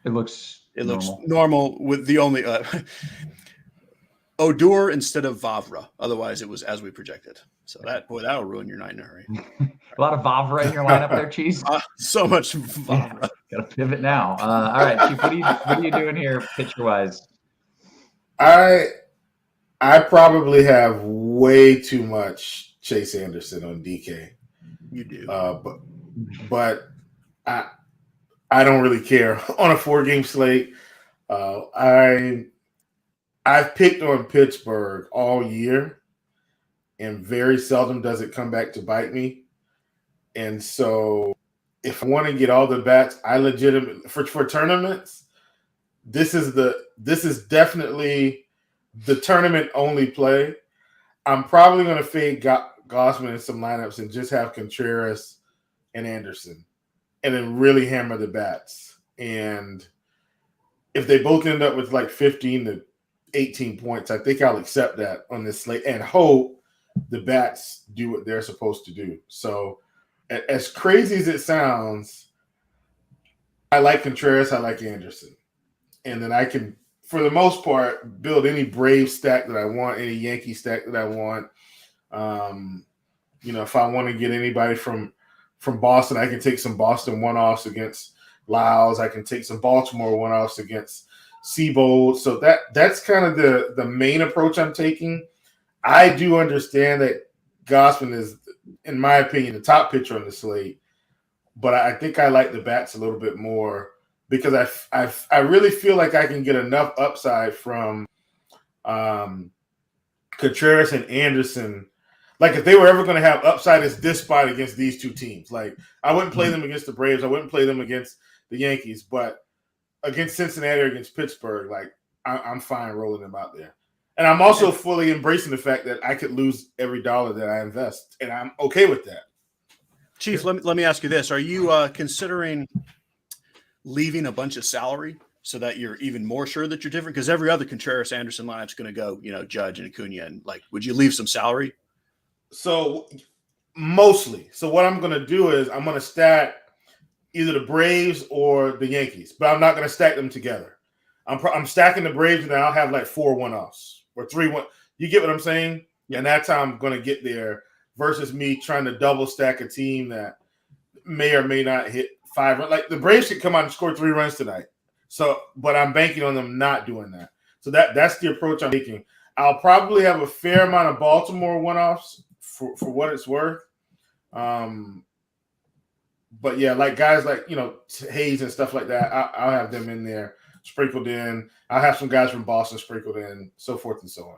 it looks normal with the only Odor instead of Vavra. Otherwise, it was as we projected. So that'll ruin your night in a hurry. A lot of Vavra in your lineup there, Cheese. So much Vavra. Got to pivot now. All right, Chief, what are you doing here, pitcher wise? I probably have way too much Chase Anderson on DK. You do, but I don't really care on a 4-game slate. I've picked on Pittsburgh all year, and very seldom does it come back to bite me. And so if I want to get all the bats, I legitimately for tournaments, this is definitely the tournament only play. I'm probably going to fade Gausman in some lineups and just have Contreras and Anderson, and then really hammer the bats. And if they both end up with like 15 to 18 points, I think I'll accept that on this slate and hope the bats do what they're supposed to do. So as crazy as it sounds, I like Contreras, I like Anderson. And then I can, for the most part, build any Brave stack that I want, any Yankee stack that I want. If I want to get anybody from Boston, I can take some Boston one-offs against Lyles. I can take some Baltimore one-offs against Seabold. So that's kind of the main approach I'm taking. I do understand that Gausman is, in my opinion, the top pitcher on the slate, but I think I like the bats a little bit more because I really feel like I can get enough upside from Contreras and Anderson. Like if they were ever going to have upside, it's this spot against these two teams. Like I wouldn't play them against the Braves. I wouldn't play them against the Yankees, but against Cincinnati or against Pittsburgh, like I'm fine rolling them out there. And I'm also fully embracing the fact that I could lose every dollar that I invest, and I'm okay with that. Chief, let me ask you this. Are you considering leaving a bunch of salary so that you're even more sure that you're different? Because every other Contreras Anderson lineup's going to go, Judge and Acuna. And like, would you leave some salary? So mostly. So what I'm going to do is I'm going to stack either the Braves or the Yankees, but I'm not going to stack them together. I'm stacking the Braves and I'll have like 4 one-offs or 3 one. You get what I'm saying? Yeah. And that's how I'm going to get there versus me trying to double stack a team that may or may not hit 5 runs. Like the Braves could come out and score 3 runs tonight. So, but I'm banking on them not doing that. So that's the approach I'm taking. I'll probably have a fair amount of Baltimore one-offs for what it's worth. But yeah, like guys like, Hayes and stuff like that, I'll have them in there sprinkled in. I'll have some guys from Boston sprinkled in, so forth and so on.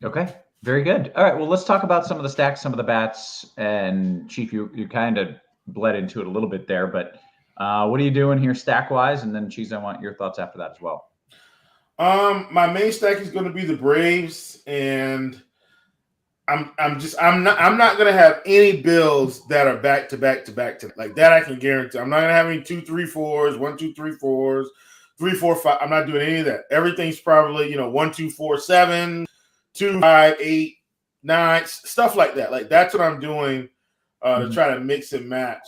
Okay, very good. All right, well, let's talk about some of the stacks, some of the bats. And Chief, you kind of bled into it a little bit there, but what are you doing here stack-wise? And then Cheese, I want your thoughts after that as well. My main stack is going to be the Braves, and I'm not going to have any builds that are back to back to back to like that. I can guarantee. I'm not going to have any 2, 3, 4s, 1, 2, 3, 4s, 3, 4, 5. I'm not doing any of that. Everything's probably 1, 2, 4, 7, 2, 5, 8, 9, stuff like that. Like that's what I'm doing to try to mix and match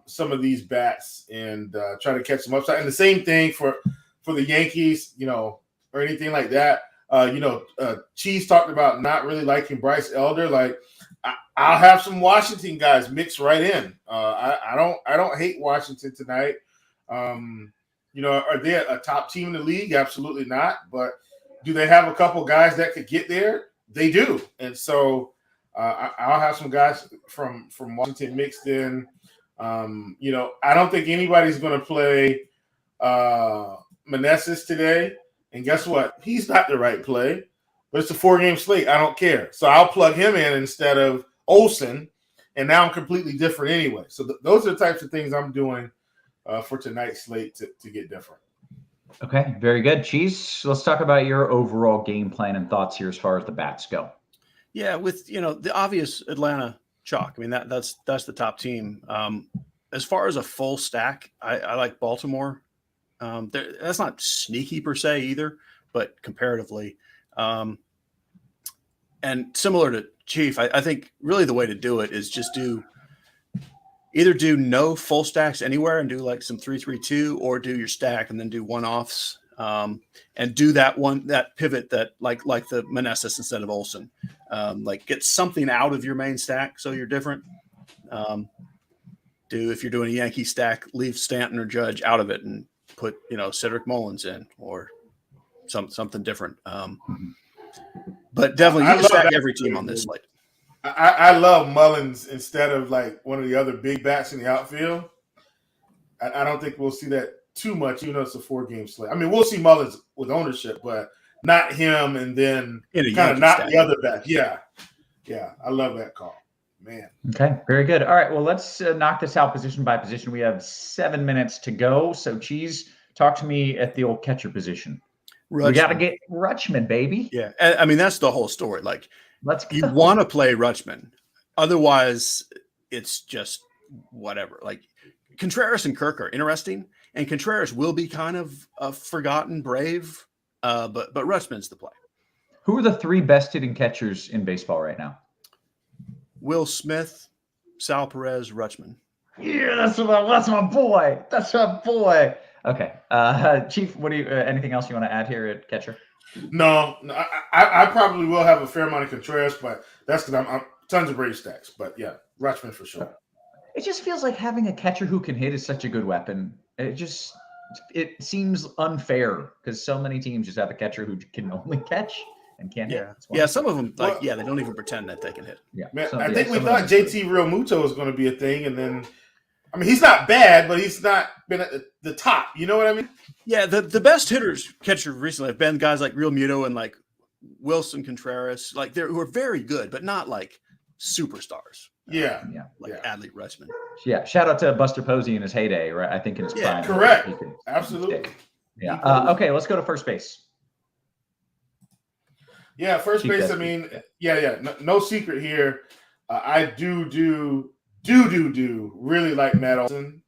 some of these bats and try to catch some upside. And the same thing for the Yankees, or anything like that. Cheese talked about not really liking Bryce Elder. Like I'll have some Washington guys mixed right in. I don't hate Washington tonight. Are they a top team in the league? Absolutely not. But do they have a couple guys that could get there? They do. And so I'll have some guys from Washington mixed in. I don't think anybody's going to play Meneses today. And guess what? He's not the right play, but it's a 4-game slate. I don't care. So I'll plug him in instead of Olsen, and now I'm completely different anyway. So those are the types of things I'm doing for tonight's slate to get different. Okay, very good. Cheese, let's talk about your overall game plan and thoughts here as far as the bats go. Yeah, with the obvious Atlanta chalk. I mean that's the top team. As far as a full stack, I like Baltimore. That's not sneaky per se either, but comparatively. And similar to Chief, I think really the way to do it is just either do no full stacks anywhere and do like some 3-3-2, or do your stack and then do one-offs and do that pivot that like the Meneses instead of Olsen. Like get something out of your main stack so you're different. If you're doing a Yankee stack, leave Stanton or Judge out of it and put Cedric Mullins in or something different. But definitely you can stack every team on this slate. I love Mullins instead of like one of the other big bats in the outfield. I don't think we'll see that too much, even though it's a 4-game slate. I mean, we'll see Mullins with ownership, but not him and then kind of not the other bat. Yeah. I love that call. man. Okay, very good. All right, well, let's knock this out position by position. We have 7 minutes to go. So, Cheese, talk to me at the old catcher position. Rutschman. We got to get Rutschman, baby. Yeah, I mean, that's the whole story. Like, let's go. You want to play Rutschman. Otherwise, it's just whatever. Like, Contreras and Kirk are interesting, and Contreras will be kind of a forgotten brave, but Rutschman's the play. Who are the 3 best hitting catchers in baseball right now? Will Smith, Sal Perez, Rutschman. Yeah, that's my boy. That's my boy. Okay, Chief, what do you? Anything else you want to add here at catcher? No, I probably will have a fair amount of Contreras, but that's because I'm tons of Brady stacks. But yeah, Rutschman for sure. It just feels like having a catcher who can hit is such a good weapon. It seems unfair because so many teams just have a catcher who can only catch and can't hit. Yeah, some of them they don't even pretend that they can hit. Yeah, man, I think we thought JT Realmuto was going to be a thing, and then I mean he's not bad, but he's not been at the top. You know what I mean? Yeah, the best hitters catcher recently have been guys like Realmuto and like Wilson Contreras, like who are very good, but not like superstars. Yeah. Adley Rutschman. Yeah, shout out to Buster Posey in his heyday, right? I think in his prime. Correct. Absolutely. Yeah. Okay, let's go to first base. Yeah, first base. I mean, no secret here. I do really like Matt Olson.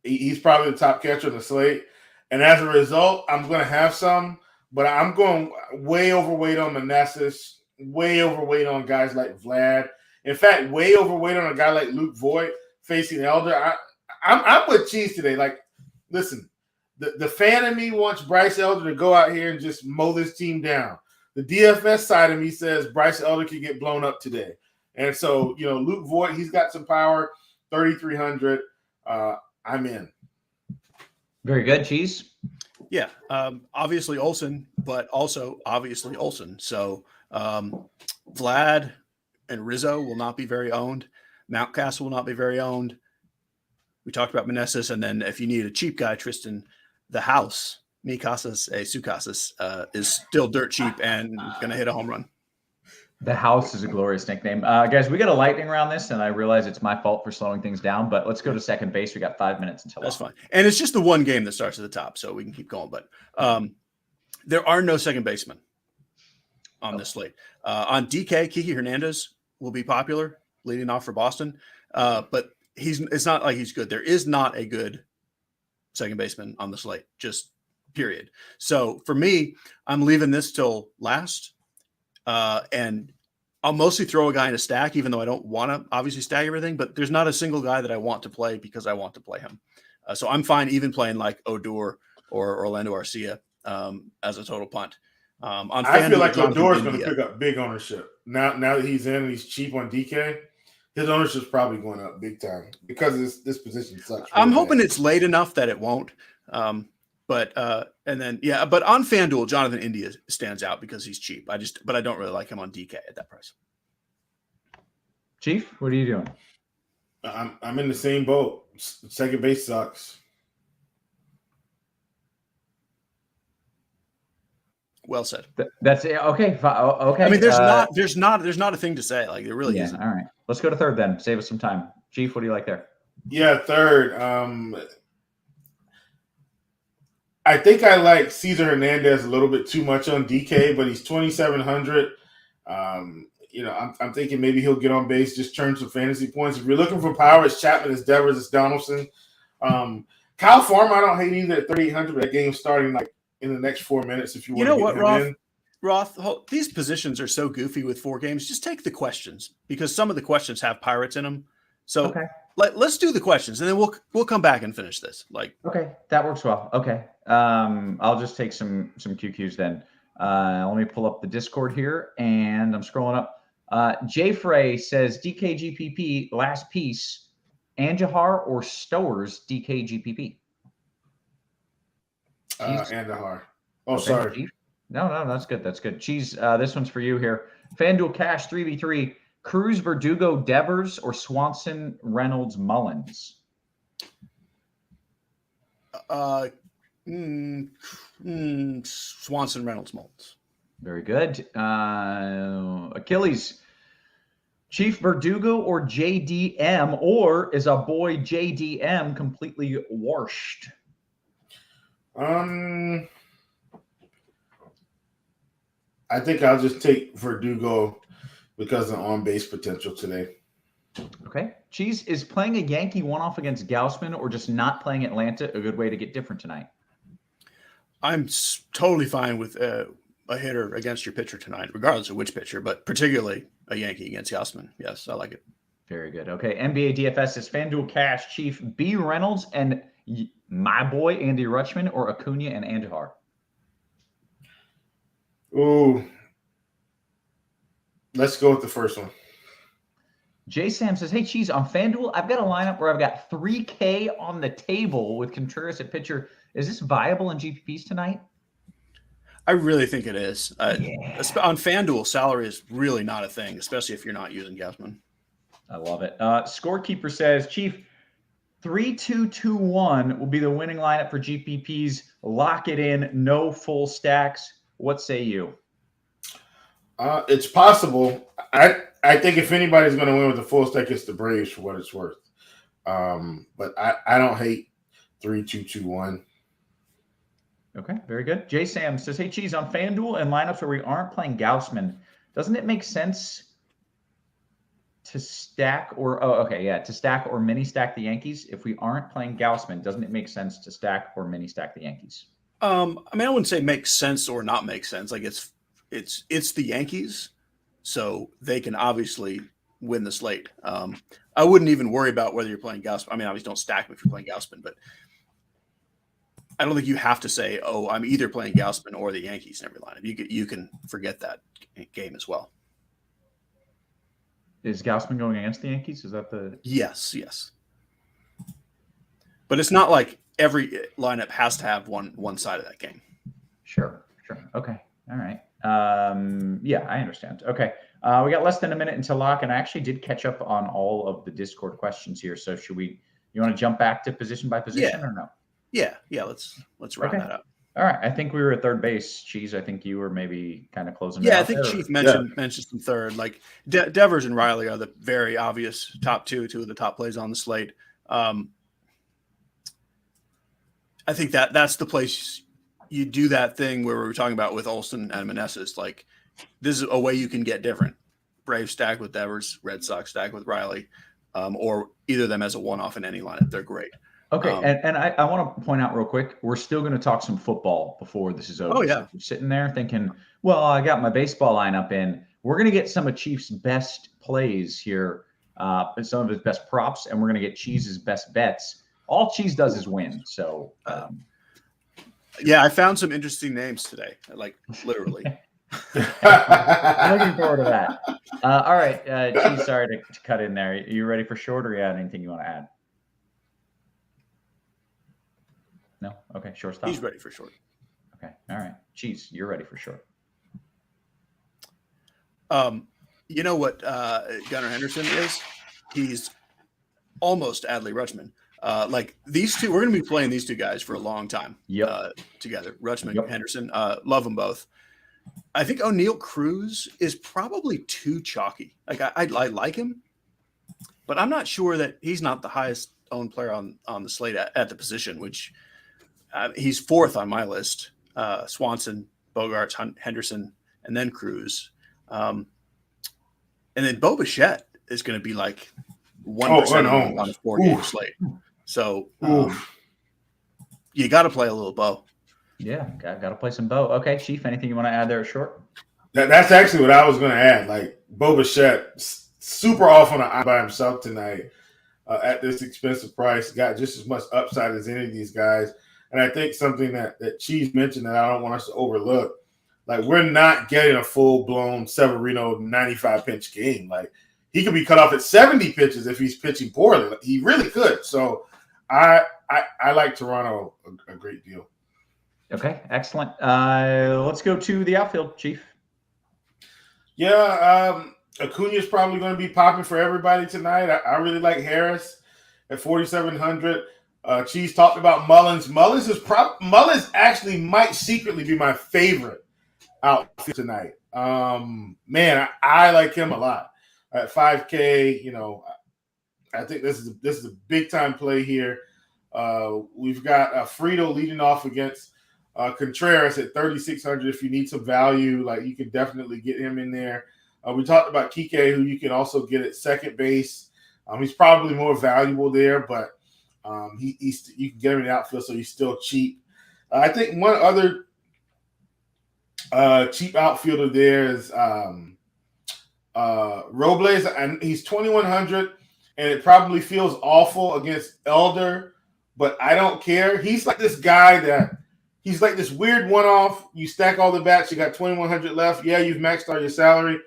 He's probably the top catcher on the slate, and as a result, I'm going to have some, but I'm going way overweight on Manassas. Way overweight on guys like Vlad. In fact, way overweight on a guy like Luke Voigt facing Elder. I'm with Cheese today. Like, listen, the fan in me wants Bryce Elder to go out here and just mow this team down. The DFS side of me says Bryce Elder could get blown up today. And so, Luke Voigt, he's got some power, 3,300. I'm in. Very good, Cheese. Yeah, obviously Olsen, but also obviously Olsen. So Vlad and Rizzo will not be very owned. Mountcastle will not be very owned. We talked about Meneses, and then if you need a cheap guy, Tristan, the house, Mi Casas, Su Casas, is still dirt cheap and going to hit a home run. The house is a glorious nickname. Guys, we got a lightning round this, and I realize it's my fault for slowing things down, but let's go to second base. We got 5 minutes until that's fine. And it's just the one game that starts at the top, so we can keep going. But there are no second basemen on this slate. On DK, Kiki Hernandez will be popular, leading off for Boston. But it's not like he's good. There is not a good second baseman on the slate, just period. So for me, I'm leaving this till last. And I'll mostly throw a guy in a stack, even though I don't want to obviously stack everything, but there's not a single guy that I want to play because I want to play him. So I'm fine even playing like Odor or Orlando Arcia as a total punt. I feel like Odor is going to pick up big ownership. Now that he's in and he's cheap on DK, his ownership is probably going up big time because this position sucks. I'm hoping it's late enough that it won't. But on FanDuel, Jonathan India stands out because he's cheap. But I don't really like him on DK at that price. Chief, what are you doing? I'm in the same boat. Second base sucks. Well said. That's it. Okay. Okay. I mean, there's not a thing to say. Like there really isn't. All right. Let's go to third then. Save us some time. Chief, what do you like there? Yeah, third. I think I like Cesar Hernandez a little bit too much on DK, but he's 2,700. I'm thinking maybe he'll get on base, just turn some fantasy points. If you're looking for power, it's Chapman, it's Devers, it's Donaldson. Kyle Farmer, I don't hate either at 3,800, but that game's starting like in the next 4 minutes if you want to get him in. Roth, these positions are so goofy with 4 games. Just take the questions because some of the questions have Pirates in them. So let's do the questions, and then we'll come back and finish this. Okay, that works well. Okay, I'll just take some QQs then. Let me pull up the Discord here, and I'm scrolling up. Jay Frey says DKGPP last piece, Andujar or Stowers DKGPP. Andujar. Oh, okay, sorry. Chief. No, that's good. That's good. Cheese, this one's for you here. FanDuel Cash 3v3. Cruz, Verdugo, Devers, or Swanson, Reynolds, Mullins? Swanson, Reynolds, Mullins. Very good. Achilles, Chief Verdugo or JDM, or is our boy JDM completely washed? I think I'll just take Verdugo because of on-base potential today. Okay. Cheese, is playing a Yankee one-off against Gausman or just not playing Atlanta a good way to get different tonight? I'm totally fine with a hitter against your pitcher tonight, regardless of which pitcher, but particularly a Yankee against Gausman. Yes, I like it. Very good. Okay. NBA DFS is FanDuel Cash, Chief B. Reynolds and my boy Andy Rutschman, or Acuna and Andujar? Ooh. Let's go with the first one. Jay Sam says, hey, Cheese, on FanDuel, I've got a lineup where I've got 3K on the table with Contreras at pitcher. Is this viable in GPPs tonight? I really think it is. On FanDuel, salary is really not a thing, especially if you're not using Gausman. I love it. Scorekeeper says, Chief, 3-2-2-1 will be the winning lineup for GPPs. Lock it in. No full stacks. What say you? It's possible. I think if anybody's going to win with the full stack, it's the Braves for what it's worth. But I don't hate 3-2-2-1. Okay, very good. Jay Sam says, hey, Cheese, on FanDuel and lineups where we aren't playing Gausman, doesn't it make sense to stack to stack or mini stack the Yankees? If we aren't playing Gausman, doesn't it make sense to stack or mini stack the Yankees? I mean, I wouldn't say make sense or not make sense. Like it's the Yankees, so they can obviously win the slate. I wouldn't even worry about whether you're playing Gausman. I mean, obviously don't stack them if you're playing Gausman, but I don't think you have to say, oh, I'm either playing Gausman or the Yankees in every lineup. You can forget that game as well. Is Gausman going against the Yankees? Is that the... Yes. But it's not like every lineup has to have one side of that game. Sure. Okay. All right. Yeah, I understand. Okay. We got less than a minute until lock, and I actually did catch up on all of the Discord questions here. So you want to jump back to position by position or no? Yeah. Let's round that up. All right. I think we were at third base. Cheese, I think you were maybe kind of closing. Yeah, I think Chief mentioned some third. Like Devers and Riley are the very obvious top two of the top plays on the slate. I think that's the place you do that thing where we were talking about with Olsen and Meneses. Like, this is a way you can get different. Braves stack with Devers, Red Sox stack with Riley, or either of them as a one-off in any lineup. They're great. Okay, and I want to point out real quick, we're still going to talk some football before this is over. Oh, yeah. So if you're sitting there thinking, well, I got my baseball lineup in. We're going to get some of Chief's best plays here, some of his best props, and we're going to get Cheese's best bets. All Cheese does is win. So, yeah, I found some interesting names today, like literally. I'm looking forward to that. All right, Cheese, sorry to cut in there. Are you ready for short, or you have anything you want to add? No? Okay, shortstop. He's ready for short. Okay, all right. Cheese, you're ready for short. You know what Gunnar Henderson is? He's almost Adley Rutschman. Like these two, we're going to be playing these two guys for a long time together. Rutschman, Henderson, love them both. I think O'Neal Cruz is probably too chalky. Like I like him, but I'm not sure that he's not the highest owned player on the slate at the position, which he's fourth on my list. Swanson, Bogarts, Henderson, and then Cruz. And then Bo Bichette is going to be like 1% on a 4-game slate. So you got to play a little Bo. Yeah, got to play some Bo. Okay, Chief, anything you want to add there short? That's actually what I was going to add. Like Bo Bichette, super off on an eye by himself tonight at this expensive price. Got just as much upside as any of these guys. And I think something that Cheese mentioned that I don't want us to overlook, like we're not getting a full-blown Severino 95-pitch game. Like he could be cut off at 70 pitches if he's pitching poorly. He really could. So I like Toronto a great deal. Okay, excellent. Let's go to the outfield, Chief. Yeah, Acuna is probably going to be popping for everybody tonight. I really like Harris at 4,700. Cheese talked about Mullins. Mullins actually might secretly be my favorite outfield tonight. Man, I like him a lot. at 5K. I think this is a big time play here. We've got Frito leading off against Contreras at 3,600. If you need some value, like you can definitely get him in there. We talked about Kike, who you can also get at second base. He's probably more valuable there, but you can get him in the outfield, so he's still cheap. I think one other cheap outfielder there is Robles, and he's 2,100, and it probably feels awful against Elder, but I don't care. He's like this guy that he's like this weird one-off. You stack all the bats, you got 2,100 left. Yeah, you've maxed out your salary.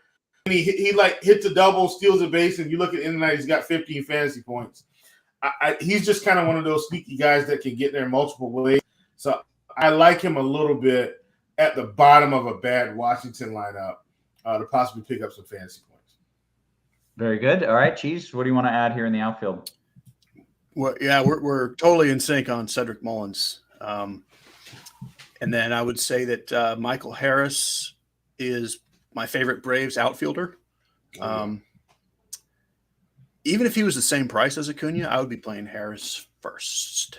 And he like hits a double, steals a base, and you look at the end of the night, he's got 15 fantasy points. He's just kind of one of those sneaky guys that can get there multiple ways. So I like him a little bit at the bottom of a bad Washington lineup to possibly pick up some fantasy points. Very good. All right, Cheese, what do you want to add here in the outfield? Well, yeah, we're totally in sync on Cedric Mullins. And then I would say that Michael Harris is my favorite Braves outfielder. Even if he was the same price as Acuna, I would be playing Harris first.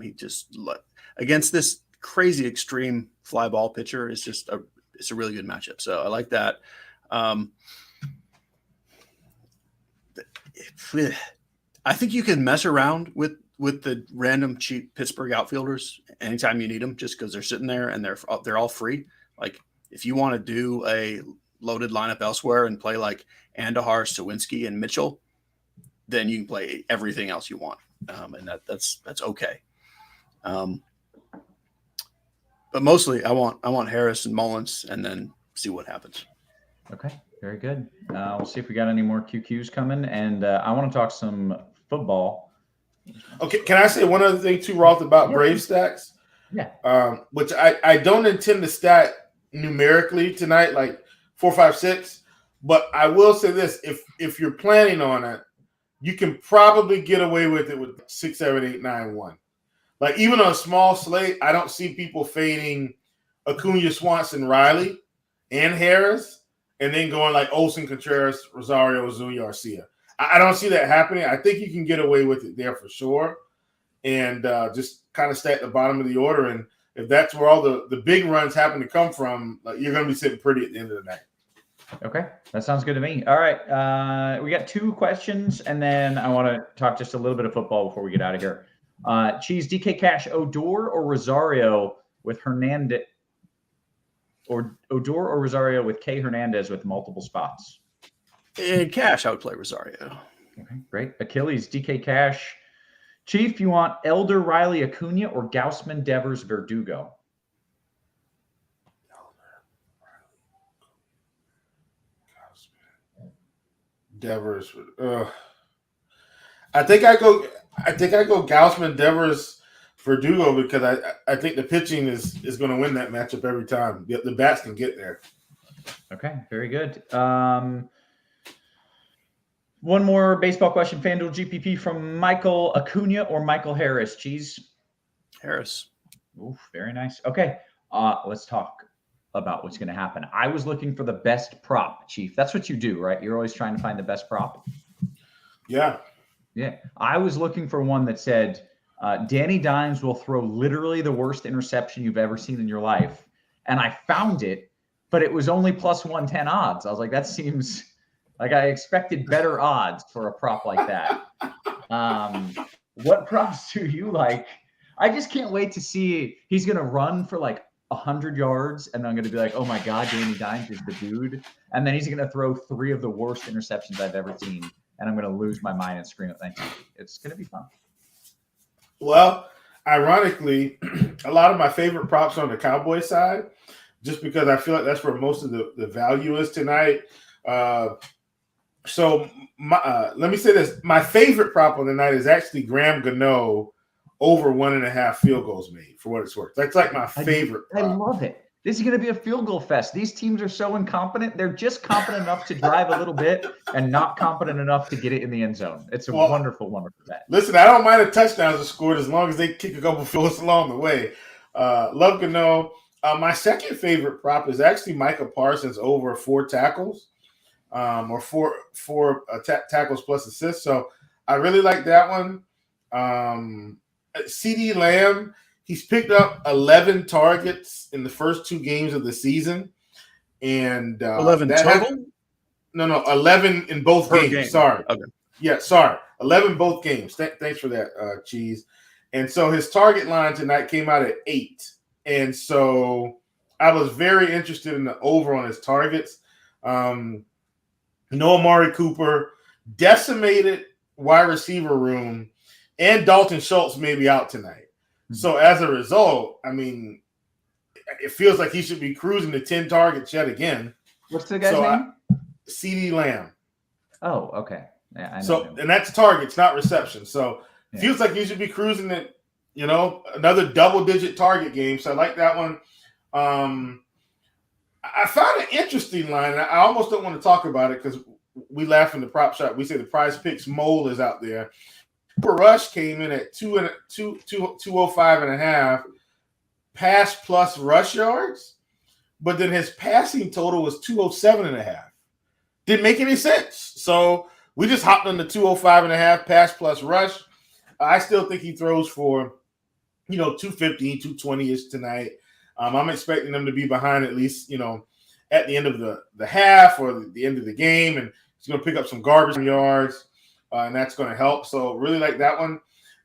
He just against this crazy extreme fly ball pitcher is just it's a really good matchup. So I like that. I think you can mess around with the random cheap Pittsburgh outfielders anytime you need them, just because they're sitting there and they're all free. Like if you want to do a loaded lineup elsewhere and play like Andahar, Sawinski, and Mitchell, then you can play everything else you want, and that's okay. But mostly, I want Harris and Mullins, and then see what happens. Okay, very good. We'll see if we got any more QQs coming, and I want to talk some football. Okay, can I say one other thing too, Roth, about Brave stacks? Yeah. Which I don't intend to stack numerically tonight, like 4, 5, 6. But I will say this: if you're planning on it, you can probably get away with it with 6, 7, 8, 9, 1. Like even on a small slate, I don't see people fading Acuna, Swanson, Riley, and Harris, and then going like Olsen, Contreras, Rosario, Ozuna, Garcia. I don't see that happening. I think you can get away with it there for sure, and just kind of stack the bottom of the order. And if that's where all the big runs happen to come from, like, you're going to be sitting pretty at the end of the night. Okay, that sounds good to me. All right, we got 2 questions, and then I want to talk just a little bit of football before we get out of here. Cheese, DK Cash, Odor or Rosario with Hernandez, or Odor or Rosario with K Hernandez with multiple spots? In Cash, I would play Rosario. Okay, great. Achilles, DK Cash. Chief, you want Elder, Riley, Acuna, or Gausman, Devers, Verdugo? Devers. I think I go Gausman, Devers, Verdugo, because I think the pitching is going to win that matchup every time. The bats can get there. Okay, very good. One more baseball question. FanDuel GPP from Michael: Acuna or Michael Harris? Cheese? Harris. Oof, very nice. Okay, let's talk about what's going to happen. I was looking for the best prop, Chief. That's what you do, right? You're always trying to find the best prop. Yeah. Yeah. I was looking for one that said Danny Dimes will throw literally the worst interception you've ever seen in your life. And I found it, but it was only plus 110 odds. I was like, that seems like I expected better odds for a prop like that. What props do you like? I just can't wait to see. He's going to run for like 100 yards, and I'm going to be like, oh my God, Danny Dimes is the dude. And then he's going to throw 3 of the worst interceptions I've ever seen, and I'm going to lose my mind and scream at my TV. It's going to be fun. Well, ironically, a lot of my favorite props are on the Cowboy side, just because I feel like that's where most of the value is tonight. So let me say this. My favorite prop on the night is actually Graham Gano over 1.5 field goals made, for what it's worth. That's like my favorite prop. I love it. This is going to be a field goal fest. These teams are so incompetent. They're just competent enough to drive a little bit and not competent enough to get it in the end zone. It's a wonderful, wonderful bet. Listen, I don't mind a touchdown is scored as long as they kick a couple field goals along the way. Love Gano. My second favorite prop is actually Micah Parsons over 4 tackles. or four tackles plus assists. So I really like that one. CD Lamb, he's picked up 11 targets in the first 2 games of the season. And 11 total? No, 11 in both games. Game. Sorry. Okay. Yeah, sorry. 11 both games. Thanks for that, Cheese. And so his target line tonight came out at 8. And so I was very interested in the over on his targets. No Amari Cooper, decimated wide receiver room, and Dalton Schultz may be out tonight. So as a result, I mean, it feels like he should be cruising to 10 targets yet again. What's the guy's name? CD Lamb. Oh, okay. Yeah, I know So, him. and that's targets, not reception. So it feels like he should be cruising at, another double-digit target game. So I like that one. I found an interesting line. And I almost don't want to talk about it because we laugh in the prop shop. We say the Prize Picks mole is out there. Cooper Rush came in at 205.5 pass plus rush yards, but then his passing total was 207.5. Didn't make any sense. So we just hopped on the 205.5 pass plus rush. I still think he throws for, 215, 220-ish tonight. I'm expecting them to be behind at least, at the end of the half or the end of the game, and he's going to pick up some garbage yards, and that's going to help. So really like that one.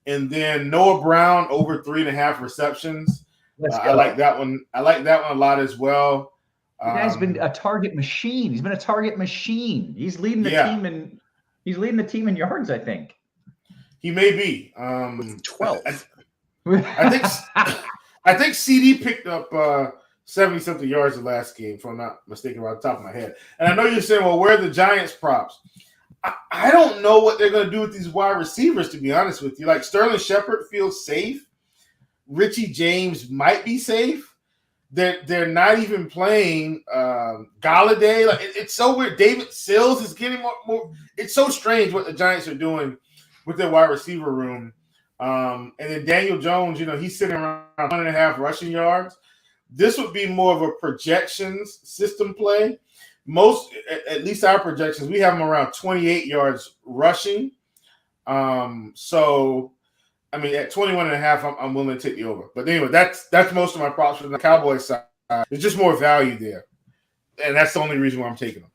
And then Noah Brown over 3.5 receptions. I like that one. I like that one a lot as well. The guy's been a target machine. He's been a target machine. He's leading the team in yards, I think. He may be. With 12. I think CD picked up 70-something yards the last game, if I'm not mistaken, right off the top of my head. And I know you're saying, well, where are the Giants props? I don't know what they're going to do with these wide receivers, to be honest with you. Like Sterling Shepard feels safe. Richie James might be safe. They're not even playing Galladay. Like it's so weird. David Sills is getting more. It's so strange what the Giants are doing with their wide receiver room. And then Daniel Jones, he's sitting around 1.5 rushing yards. This would be more of a projections system play. Most, at least our projections, we have him around 28 yards rushing. So, I mean, at 21.5, I'm willing to take the over. But anyway, that's most of my props from the Cowboys side. There's just more value there. And that's the only reason why I'm taking them.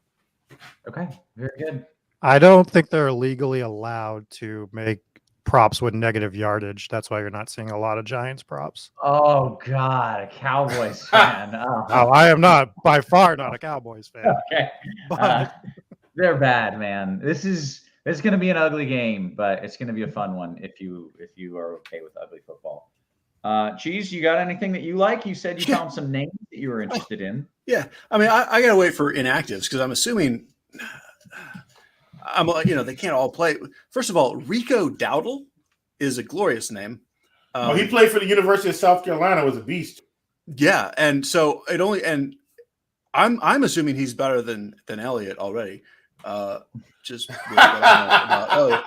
Okay, very good. I don't think they're legally allowed to make props with negative yardage. That's why you're not seeing a lot of Giants props. Oh God, a Cowboys fan. No, I am not, by far not a Cowboys fan. Okay, but they're bad, man. It's going to be an ugly game, but it's going to be a fun one if you are okay with ugly football. Cheese, you got anything that you like? You said you found some names that you were interested in. Yeah, I mean, I got to wait for inactives because I'm assuming. They can't all play. First of all, Rico Dowdle is a glorious name. He played for the University of South Carolina, was a beast. Yeah, and so I'm assuming he's better than Elliott already. Just with what I know about Elliott.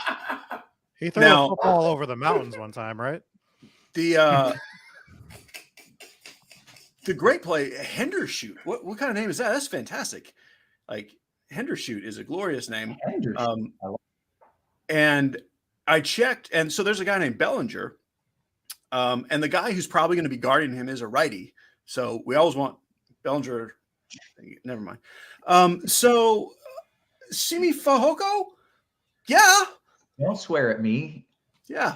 He threw a football over the mountains one time, right? The great play, Hendershoot. What kind of name is that? That's fantastic. Like Hendershoot is a glorious name. And I checked, and so there's a guy named Bellinger, and the guy who's probably going to be guarding him is a righty. So we always want Bellinger. Never mind. So Simi Fehoko, yeah. Don't swear at me. Yeah.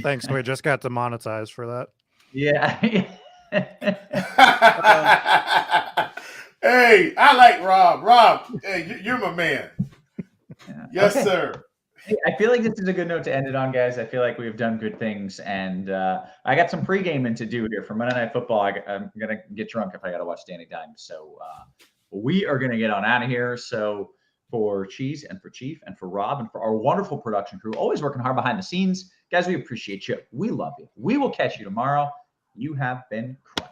Thanks. We just got demonetized for that. Yeah. Hey, I like Rob. Rob, hey, you're my man. Yeah. Yes, okay. sir. Hey, I feel like this is a good note to end it on, guys. I feel like we've done good things, and I got some pre-gaming to do here for Monday Night Football. I'm gonna get drunk if I got to watch Danny Dimes. So we are gonna get on out of here. So for Cheese and for Chief and for Rob and for our wonderful production crew, always working hard behind the scenes, guys, we appreciate you. We love you. We will catch you tomorrow. You have been crushed.